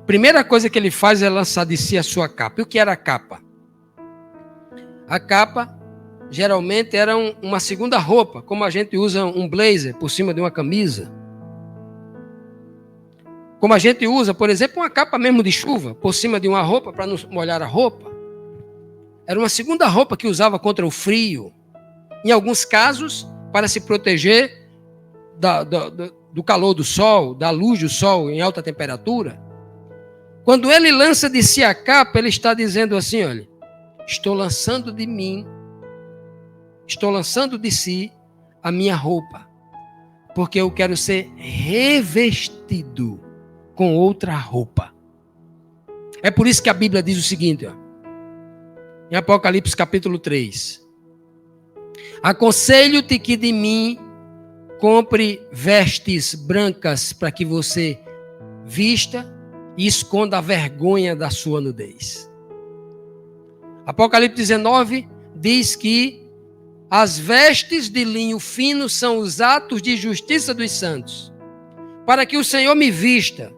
Primeira coisa que ele faz é lançar de si a sua capa. E o que era a capa? A capa, geralmente, era uma segunda roupa, como a gente usa um blazer por cima de uma camisa. Como a gente usa, por exemplo, uma capa mesmo de chuva, por cima de uma roupa, para não molhar a roupa. Era uma segunda roupa que usava contra o frio. Em alguns casos, para se proteger do calor do sol, da luz do sol em alta temperatura. Quando ele lança de si a capa, ele está dizendo assim, olha, estou lançando de si a minha roupa, porque eu quero ser revestido com outra roupa. É por isso que a Bíblia diz o seguinte, ó, em Apocalipse capítulo 3. Aconselho-te que de mim compre vestes brancas para que você vista e esconda a vergonha da sua nudez. Apocalipse 19 diz que as vestes de linho fino são os atos de justiça dos santos, para que o Senhor me vista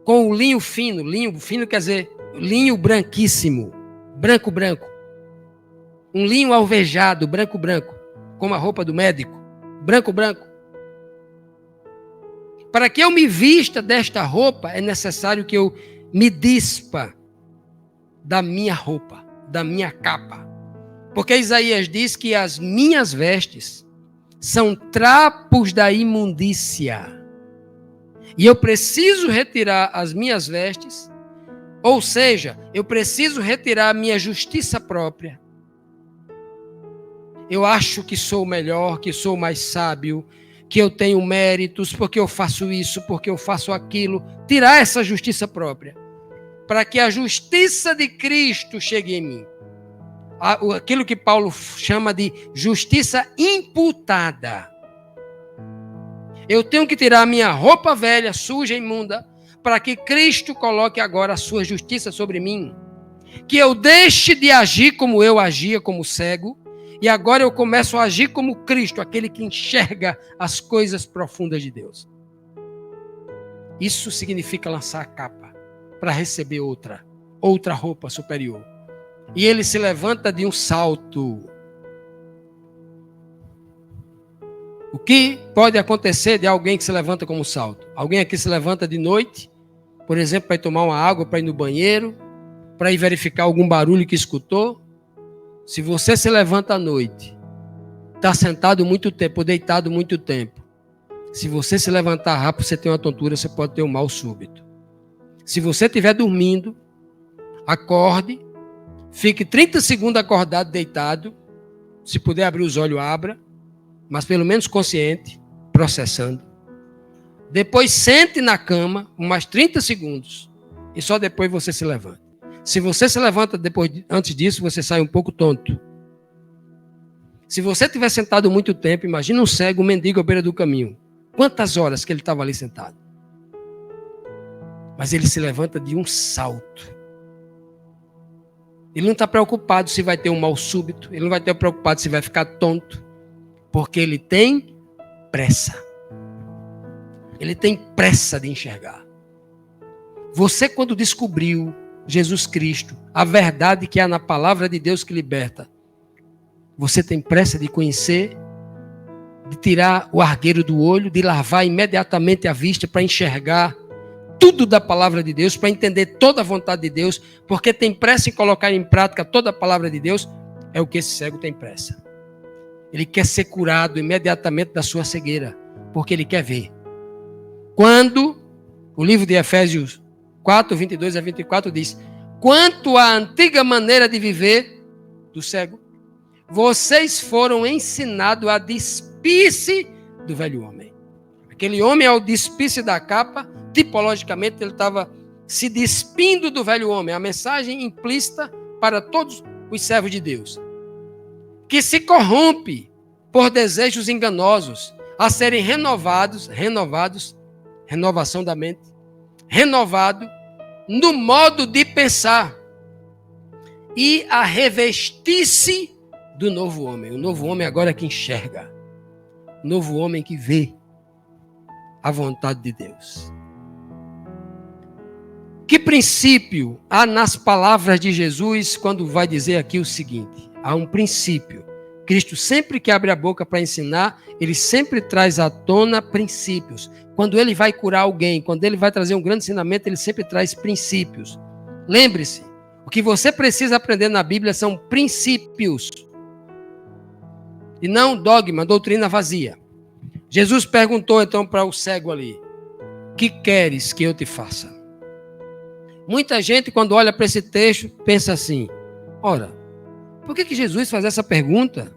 com o linho fino quer dizer linho branquíssimo, branco, um linho alvejado, branco, como a roupa do médico, branco. Para que eu me vista desta roupa, é necessário que eu me dispa da minha roupa, da minha capa. Porque Isaías diz que as minhas vestes são trapos da imundícia. E eu preciso retirar as minhas vestes, ou seja, eu preciso retirar a minha justiça própria. Eu acho que sou melhor, que sou mais sábio, que eu tenho méritos, porque eu faço isso, porque eu faço aquilo. Tirar essa justiça própria, para que a justiça de Cristo chegue em mim. Aquilo que Paulo chama de justiça imputada. Eu tenho que tirar a minha roupa velha, suja, imunda, para que Cristo coloque agora a sua justiça sobre mim. Que eu deixe de agir como eu agia, como cego, e agora eu começo a agir como Cristo, aquele que enxerga as coisas profundas de Deus. Isso significa lançar a capa para receber outra roupa superior. E ele se levanta de um salto. O que pode acontecer de alguém que se levanta como salto? Alguém aqui se levanta de noite, por exemplo, para ir tomar uma água, para ir no banheiro, para ir verificar algum barulho que escutou. Se você se levanta à noite, está sentado muito tempo, deitado muito tempo. Se você se levantar rápido, você tem uma tontura, você pode ter um mal súbito. Se você estiver dormindo, acorde, fique 30 segundos acordado, deitado. Se puder abrir os olhos, abra. Mas pelo menos consciente, processando. Depois sente na cama, mais 30 segundos. E só depois você se levanta. Se você se levanta antes disso, você sai um pouco tonto. Se você estiver sentado muito tempo, imagina um cego, um mendigo à beira do caminho. Quantas horas que ele estava ali sentado? Mas ele se levanta de um salto. Ele não está preocupado se vai ter um mal súbito. Ele não vai estar preocupado se vai ficar tonto. Porque ele tem pressa. Ele tem pressa de enxergar. Você, quando descobriu Jesus Cristo, a verdade que há na palavra de Deus que liberta, você tem pressa de conhecer, de tirar o argueiro do olho, de lavar imediatamente a vista para enxergar tudo da palavra de Deus, para entender toda a vontade de Deus, porque tem pressa em colocar em prática toda a palavra de Deus. É o que esse cego tem pressa. Ele quer ser curado imediatamente da sua cegueira, porque ele quer ver. Quando o livro de Efésios 4, 22 a 24 diz: quanto à antiga maneira de viver do cego, vocês foram ensinados a despir-se do velho homem. Aquele homem, ao despir-se da capa, tipologicamente ele estava se despindo do velho homem. A mensagem implícita para todos os servos de Deus, que se corrompe por desejos enganosos, a serem renovados, renovação da mente, renovado no modo de pensar, e a revestir-se do novo homem. O novo homem agora é que enxerga, o novo homem que vê a vontade de Deus. Que princípio há nas palavras de Jesus quando vai dizer aqui o seguinte? Há um princípio. Cristo sempre que abre a boca para ensinar, ele sempre traz à tona princípios. Quando ele vai curar alguém, quando ele vai trazer um grande ensinamento, ele sempre traz princípios. Lembre-se, O que você precisa aprender na Bíblia são princípios. E não dogma, doutrina vazia. Jesus perguntou então para o cego ali: que queres que eu te faça? Muita gente, quando olha para esse texto, pensa assim: ora, por que Jesus faz essa pergunta?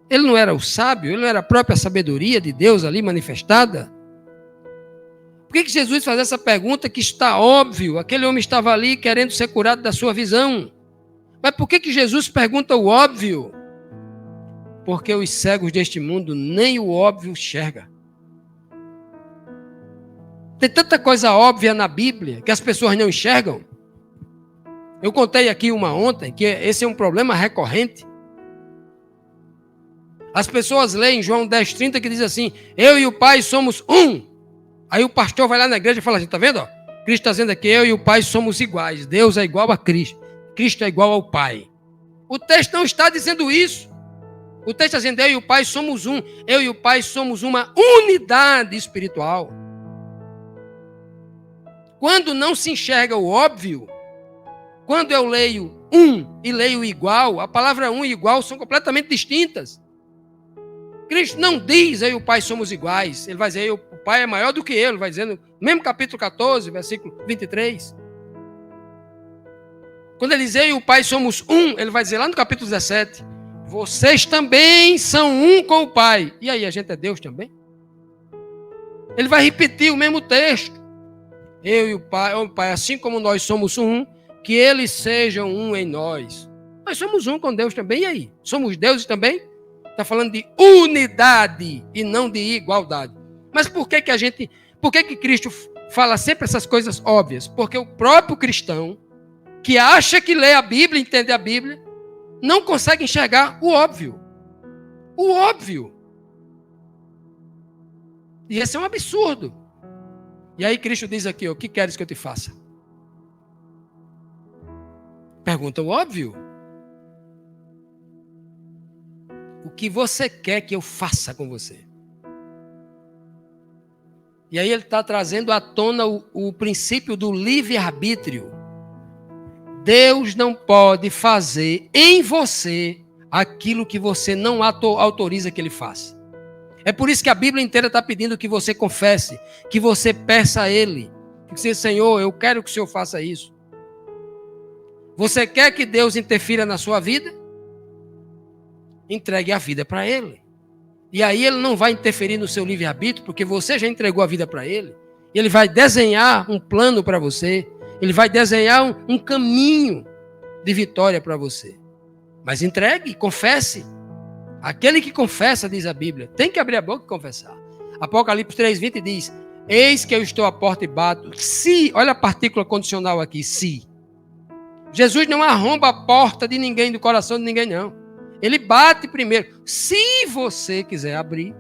Ele não era o sábio? Ele não era a própria sabedoria de Deus ali manifestada? Por que Jesus faz essa pergunta que está óbvio? Aquele homem estava ali querendo ser curado da sua visão. Mas por que Jesus pergunta o óbvio? Porque os cegos deste mundo nem o óbvio enxergam. Tem tanta coisa óbvia na Bíblia que as pessoas não enxergam. Eu contei aqui uma ontem, que esse é um problema recorrente. As pessoas leem João 10,30 que diz assim: eu e o Pai somos um. Aí o pastor vai lá na igreja e fala assim: tá vendo? Cristo está dizendo aqui: eu e o Pai somos iguais. Deus é igual a Cristo. Cristo é igual ao Pai. O texto não está dizendo isso. O texto está dizendo: eu e o Pai somos um. Eu e o Pai somos uma unidade espiritual. Quando não se enxerga o óbvio, quando eu leio um e leio igual, a palavra um e igual são completamente distintas. Cristo não diz: eu e o Pai somos iguais. Ele vai dizer: o Pai é maior do que eu. Ele vai dizer no mesmo capítulo 14, versículo 23. Quando ele diz: eu e o Pai somos um, ele vai dizer lá no capítulo 17: vocês também são um com o Pai. E aí, a gente é Deus também? Ele vai repetir o mesmo texto. Eu e o Pai, assim como nós somos um, que eles sejam um em nós. Nós somos um com Deus também. E aí? Somos deuses também? Está falando de unidade e não de igualdade. Mas por que Cristo fala sempre essas coisas óbvias? Porque o próprio cristão, que acha que lê a Bíblia, entende a Bíblia, não consegue enxergar o óbvio. O óbvio. E esse é um absurdo. E aí Cristo diz aqui: o que queres que eu te faça? Pergunta o óbvio. O que você quer que eu faça com você? E aí ele está trazendo à tona o princípio do livre-arbítrio. Deus não pode fazer em você aquilo que você não autoriza que ele faça. É por isso que a Bíblia inteira está pedindo que você confesse, que você peça a ele. Que você: Senhor, eu quero que o Senhor faça isso. Você quer que Deus interfira na sua vida? Entregue a vida para ele. E aí ele não vai interferir no seu livre-arbítrio, porque você já entregou a vida para ele. Ele vai desenhar um plano para você. Ele vai desenhar um caminho de vitória para você. Mas entregue, confesse. Aquele que confessa, diz a Bíblia, tem que abrir a boca e confessar. Apocalipse 3,20 diz: eis que eu estou à porta e bato. Se, olha a partícula condicional aqui, se. Jesus não arromba a porta de ninguém, do coração de ninguém, não. Ele bate primeiro. Se você quiser abrir,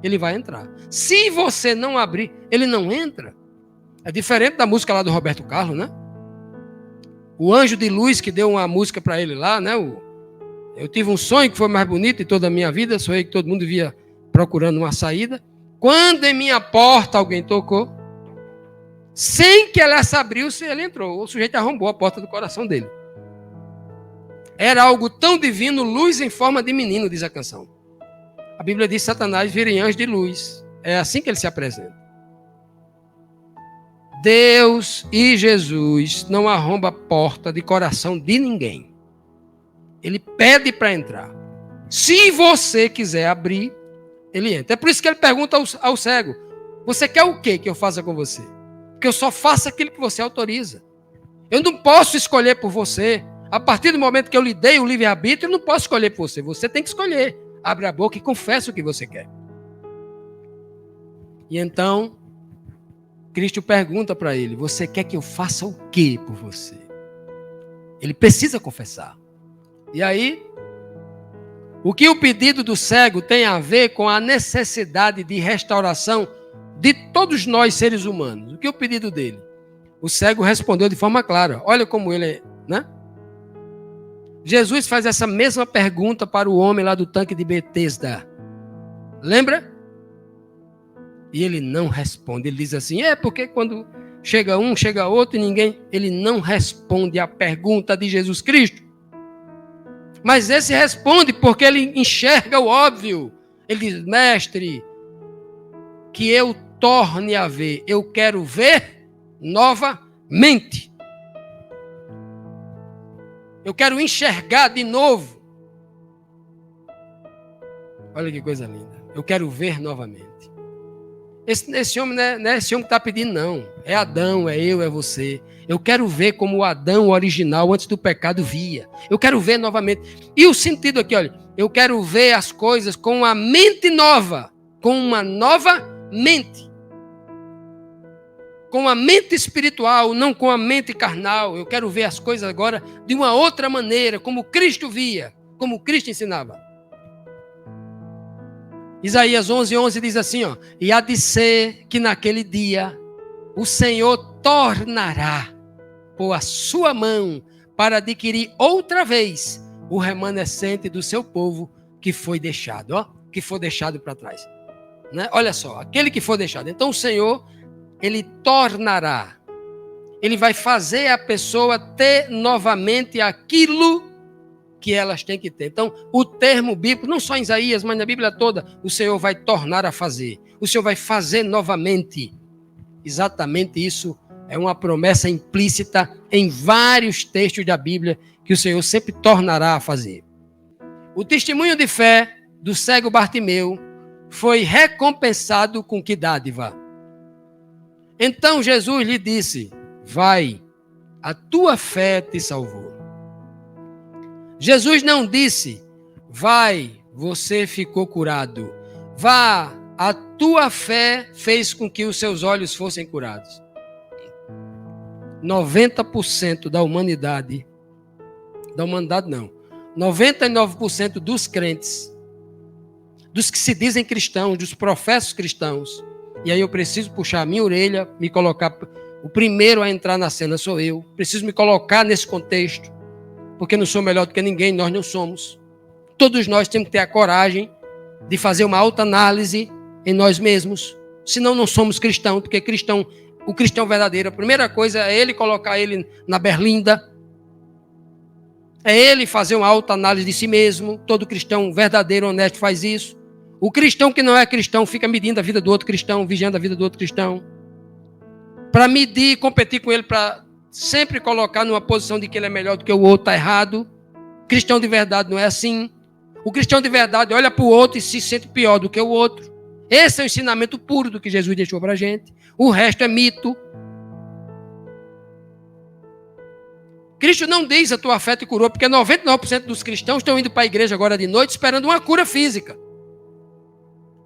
ele vai entrar. Se você não abrir, ele não entra. É diferente da música lá do Roberto Carlos, né? O anjo de luz que deu uma música para ele lá, né? Eu tive um sonho que foi mais bonito de toda a minha vida. Sonhei que todo mundo via procurando uma saída. Quando em minha porta alguém tocou, sem que ela se abriu-se, ele entrou. O sujeito arrombou a porta do coração dele. Era algo tão divino, luz em forma de menino, diz a canção. A Bíblia diz: Satanás vira em anjo de luz. É assim que ele se apresenta. Deus e Jesus não arromba a porta de coração de ninguém. Ele pede para entrar. Se você quiser abrir, ele entra. É por isso que ele pergunta ao cego: você quer o quê que eu faça com você? Porque eu só faço aquilo que você autoriza. Eu não posso escolher por você. A partir do momento que eu lhe dei o livre-arbítrio, eu não posso escolher por você. Você tem que escolher. Abre a boca e confessa o que você quer. E então, Cristo pergunta para ele: você quer que eu faça o quê por você? Ele precisa confessar. E aí, o que o pedido do cego tem a ver com a necessidade de restauração de todos nós seres humanos? O que é o pedido dele? O cego respondeu de forma clara. Olha como ele é, né? Jesus faz essa mesma pergunta para o homem lá do tanque de Betesda. Lembra? E ele não responde. Ele diz assim: porque quando chega um, chega outro e ninguém, ele não responde à pergunta de Jesus Cristo. Mas esse responde porque ele enxerga o óbvio. Ele diz, mestre, que eu torne a ver, eu quero ver novamente. Eu quero enxergar de novo. Olha que coisa linda. Eu quero ver novamente. Esse homem não é esse homem que está pedindo, não. É Adão, é eu, é você. Eu quero ver como o Adão original, antes do pecado, via. Eu quero ver novamente. E o sentido aqui, olha. Eu quero ver as coisas com uma mente nova. Com uma nova mente. Com a mente espiritual, não com a mente carnal. Eu quero ver as coisas agora de uma outra maneira, como Cristo via, como Cristo ensinava. Isaías 11:11 diz assim, ó, e há de ser que naquele dia o Senhor tornará por a sua mão para adquirir outra vez o remanescente do seu povo que foi deixado, ó, que foi deixado para trás. Né? Olha só, aquele que foi deixado. Então o Senhor, ele tornará, ele vai fazer a pessoa ter novamente aquilo que elas têm que ter. Então, o termo bíblico, não só em Isaías, mas na Bíblia toda, o Senhor vai tornar a fazer. O Senhor vai fazer novamente. Exatamente isso é uma promessa implícita em vários textos da Bíblia que o Senhor sempre tornará a fazer. O testemunho de fé do cego Bartimeu foi recompensado com que dádiva? Então Jesus lhe disse, vai, a tua fé te salvou. Jesus não disse, vai, você ficou curado. Vá, a tua fé fez com que os seus olhos fossem curados. 90% da humanidade não, 99% dos crentes, dos que se dizem cristãos, dos professos cristãos, e aí eu preciso puxar a minha orelha, me colocar, o primeiro a entrar na cena sou eu, preciso me colocar nesse contexto, porque não sou melhor do que ninguém, nós não somos. Todos nós temos que ter a coragem de fazer uma autoanálise em nós mesmos, senão não somos cristãos, porque o cristão verdadeiro, a primeira coisa é ele colocar ele na berlinda, é ele fazer uma autoanálise de si mesmo. Todo cristão verdadeiro, honesto faz isso. O cristão que não é cristão fica medindo a vida do outro cristão, vigiando a vida do outro cristão, para medir, competir com ele, para sempre colocar numa posição de que ele é melhor do que o outro, está errado. O cristão de verdade não é assim. O cristão de verdade olha para o outro e se sente pior do que o outro. Esse é o ensinamento puro do que Jesus deixou para a gente. O resto é mito. Cristo não diz a tua fé te curou, porque 99% dos cristãos estão indo para a igreja agora de noite esperando uma cura física.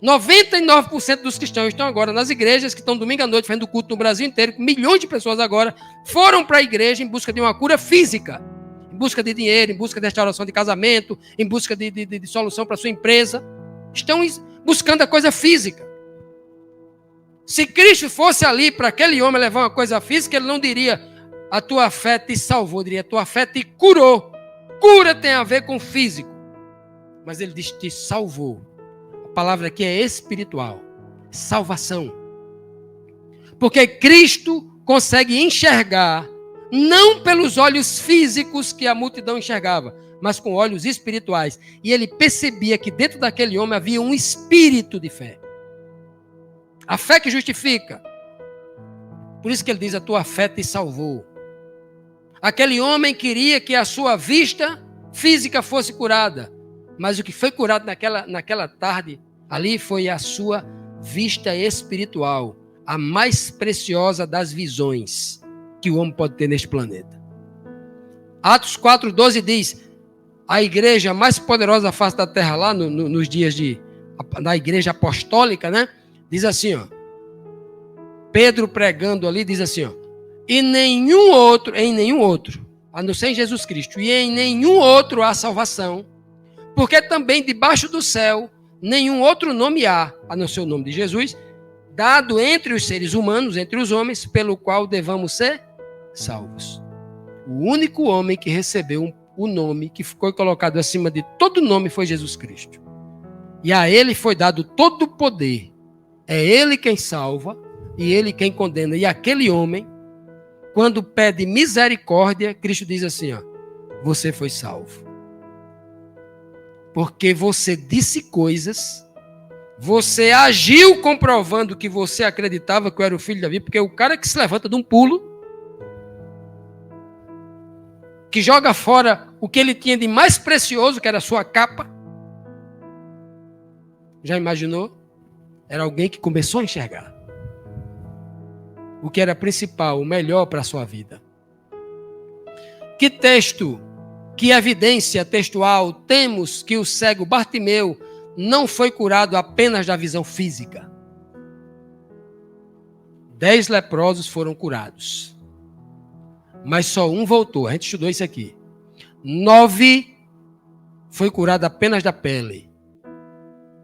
99% dos cristãos estão agora nas igrejas, que estão domingo à noite fazendo culto no Brasil inteiro, milhões de pessoas agora foram para a igreja em busca de uma cura física, em busca de dinheiro, em busca de restauração de casamento, em busca de solução para sua empresa. Estão buscando a coisa física. Se Cristo fosse ali para aquele homem levar uma coisa física, ele não diria, a tua fé te salvou, diria, a tua fé te curou. Cura tem a ver com físico. Mas ele diz, te salvou. A palavra aqui é espiritual. Salvação. Porque Cristo consegue enxergar, não pelos olhos físicos que a multidão enxergava, mas com olhos espirituais. E ele percebia que dentro daquele homem havia um espírito de fé. A fé que justifica. Por isso que ele diz, a tua fé te salvou. Aquele homem queria que a sua vista física fosse curada. Mas o que foi curado naquela tarde ali foi a sua vista espiritual. A mais preciosa das visões que o homem pode ter neste planeta. Atos 4:12 diz, a igreja mais poderosa da face da terra lá nos dias da igreja apostólica, né? Diz assim, ó. Pedro pregando ali, diz assim, ó. Em nenhum outro, a não ser em Jesus Cristo, e em nenhum outro há salvação, porque também debaixo do céu, nenhum outro nome há, a não ser o nome de Jesus, dado entre os seres humanos, entre os homens, pelo qual devamos ser salvos. O único homem que recebeu o nome que foi colocado acima de todo nome foi Jesus Cristo. E a ele foi dado todo o poder. É ele quem salva, e ele quem condena. E aquele homem, quando pede misericórdia, Cristo diz assim, ó, você foi salvo. Porque você disse coisas, você agiu comprovando que você acreditava que eu era o filho de Davi, porque o cara que se levanta de um pulo, que joga fora o que ele tinha de mais precioso, que era a sua capa, já imaginou? Era alguém que começou a enxergar o que era principal, o melhor para a sua vida. Que texto, que evidência textual temos que o cego Bartimeu não foi curado apenas da visão física? 10 leprosos foram curados, mas só um voltou. A gente estudou isso aqui. 9 foi curado apenas da pele.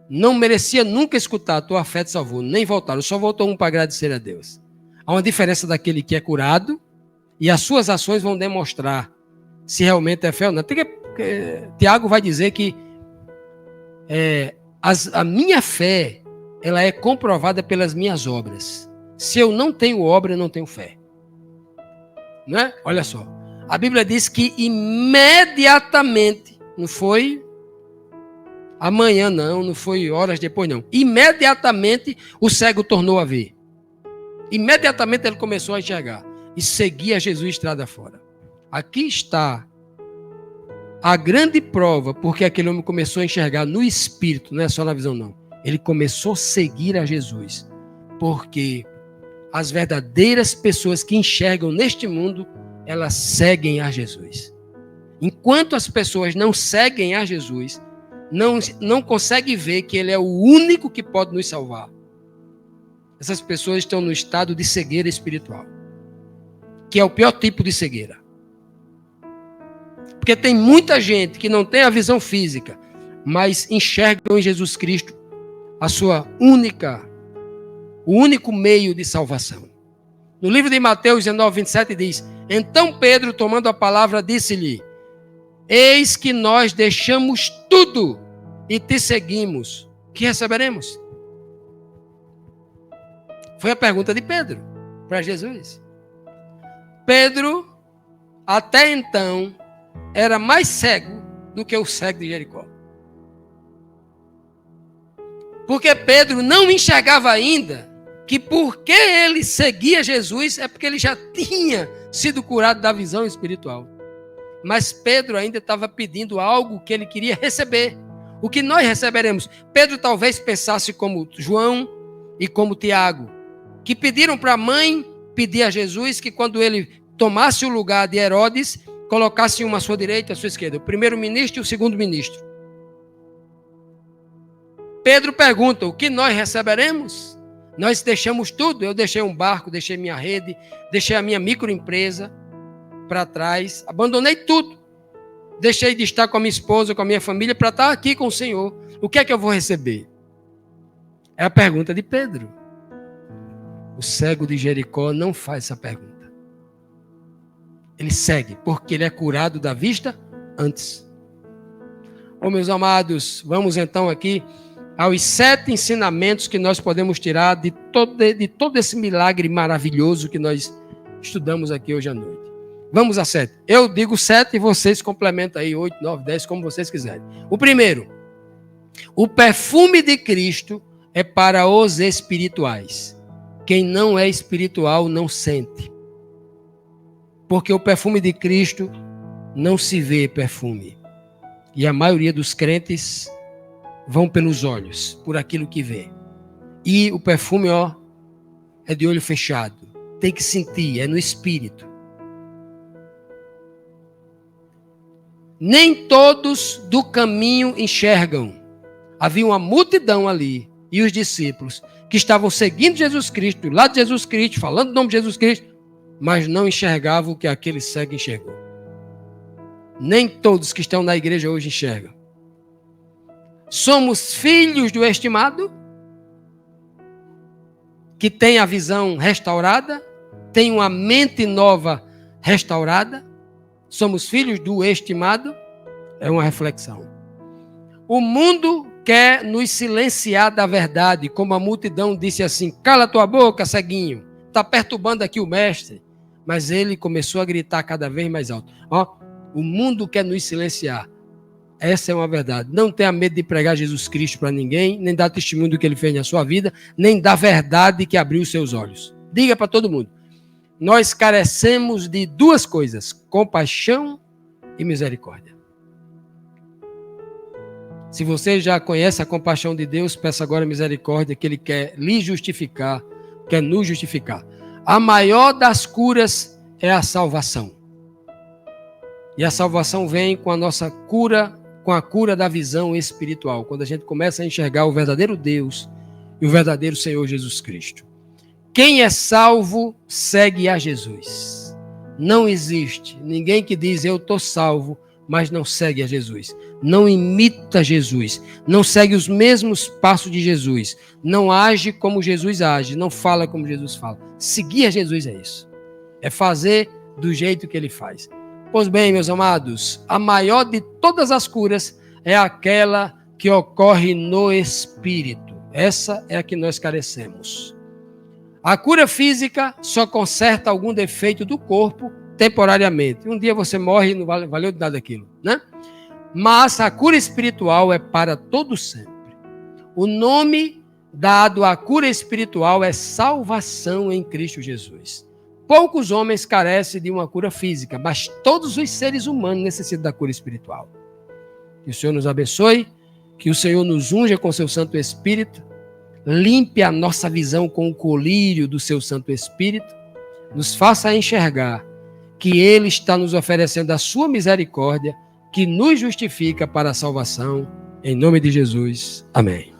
Não merecia nunca escutar, a tua fé te salvou, nem voltaram, só voltou um para agradecer a Deus. Há uma diferença daquele que é curado e as suas ações vão demonstrar se realmente é fé ou não. Tiago vai dizer que a minha fé ela é comprovada pelas minhas obras. Se eu não tenho obra, eu não tenho fé. Não é? Olha só. A Bíblia diz que imediatamente, não foi amanhã não foi horas depois não. Imediatamente o cego tornou a ver. Imediatamente ele começou a enxergar e seguia Jesus estrada fora. Aqui está a grande prova, porque aquele homem começou a enxergar no espírito, não é só na visão não. Ele começou a seguir a Jesus, porque as verdadeiras pessoas que enxergam neste mundo, elas seguem a Jesus. Enquanto as pessoas não seguem a Jesus, não conseguem ver que Ele é o único que pode nos salvar. Essas pessoas estão no estado de cegueira espiritual, que é o pior tipo de cegueira. Porque tem muita gente que não tem a visão física, mas enxergam em Jesus Cristo o único meio de salvação. No livro de Mateus 19, 27 diz: então Pedro, tomando a palavra, disse-lhe: eis que nós deixamos tudo e te seguimos. Que receberemos? Foi a pergunta de Pedro para Jesus. Pedro, até então, era mais cego do que o cego de Jericó. Porque Pedro não enxergava ainda que porque ele seguia Jesus é porque ele já tinha sido curado da visão espiritual. Mas Pedro ainda estava pedindo algo que ele queria receber. O que nós receberemos? Pedro talvez pensasse como João e como Tiago, que pediram para a mãe pedir a Jesus que quando ele tomasse o lugar de Herodes, colocasse uma à sua direita e à sua esquerda, o primeiro-ministro e o segundo-ministro. Pedro pergunta: o que nós receberemos? Nós deixamos tudo. Eu deixei um barco, deixei minha rede, deixei a minha microempresa para trás, abandonei tudo. Deixei de estar com a minha esposa, com a minha família, para estar aqui com o Senhor. O que é que eu vou receber? É a pergunta de Pedro. O cego de Jericó não faz essa pergunta. Ele segue, porque ele é curado da vista antes. Meus amados, vamos então aqui aos 7 ensinamentos que nós podemos tirar de todo esse milagre maravilhoso que nós estudamos aqui hoje à noite. Vamos a 7. Eu digo 7 e vocês complementam aí 8, 9, 10, como vocês quiserem. O primeiro, o perfume de Cristo é para os espirituais. Quem não é espiritual não sente. Porque o perfume de Cristo não se vê perfume. E a maioria dos crentes vão pelos olhos, por aquilo que vê. E o perfume, é de olho fechado. Tem que sentir, é no espírito. Nem todos do caminho enxergam. Havia uma multidão ali, e os discípulos, que estavam seguindo Jesus Cristo, do lado de Jesus Cristo, falando o nome de Jesus Cristo, mas não enxergavam o que aquele cego enxergou. Nem todos que estão na igreja hoje enxergam. Somos filhos do estimado, que tem a visão restaurada, tem uma mente nova restaurada. Somos filhos do estimado, é uma reflexão. O mundo quer nos silenciar da verdade, como a multidão disse assim: cala tua boca, ceguinho, está perturbando aqui o mestre. Mas ele começou a gritar cada vez mais alto: ó, o mundo quer nos silenciar. Essa é uma verdade. Não tenha medo de pregar Jesus Cristo para ninguém, nem dar testemunho do que ele fez na sua vida, nem da verdade que abriu os seus olhos. Diga para todo mundo: nós carecemos de duas coisas: compaixão e misericórdia. Se você já conhece a compaixão de Deus, peça agora misericórdia, que Ele quer lhe justificar, quer nos justificar. A maior das curas é a salvação. E a salvação vem com a nossa cura, com a cura da visão espiritual, quando a gente começa a enxergar o verdadeiro Deus e o verdadeiro Senhor Jesus Cristo. Quem é salvo segue a Jesus. Não existe ninguém que diz eu estou salvo, mas não segue a Jesus. Não imita Jesus, não segue os mesmos passos de Jesus, não age como Jesus age, não fala como Jesus fala. Seguir a Jesus é isso, é fazer do jeito que ele faz. Pois bem, meus amados, a maior de todas as curas é aquela que ocorre no Espírito. Essa é a que nós carecemos. A cura física só conserta algum defeito do corpo temporariamente. Um dia você morre e não valeu de nada aquilo, né? Mas a cura espiritual é para todo sempre. O nome dado à cura espiritual é salvação em Cristo Jesus. Poucos homens carecem de uma cura física, mas todos os seres humanos necessitam da cura espiritual. Que o Senhor nos abençoe, que o Senhor nos unja com seu Santo Espírito, limpe a nossa visão com o colírio do seu Santo Espírito, nos faça enxergar que Ele está nos oferecendo a sua misericórdia, que nos justifica para a salvação. Em nome de Jesus. Amém.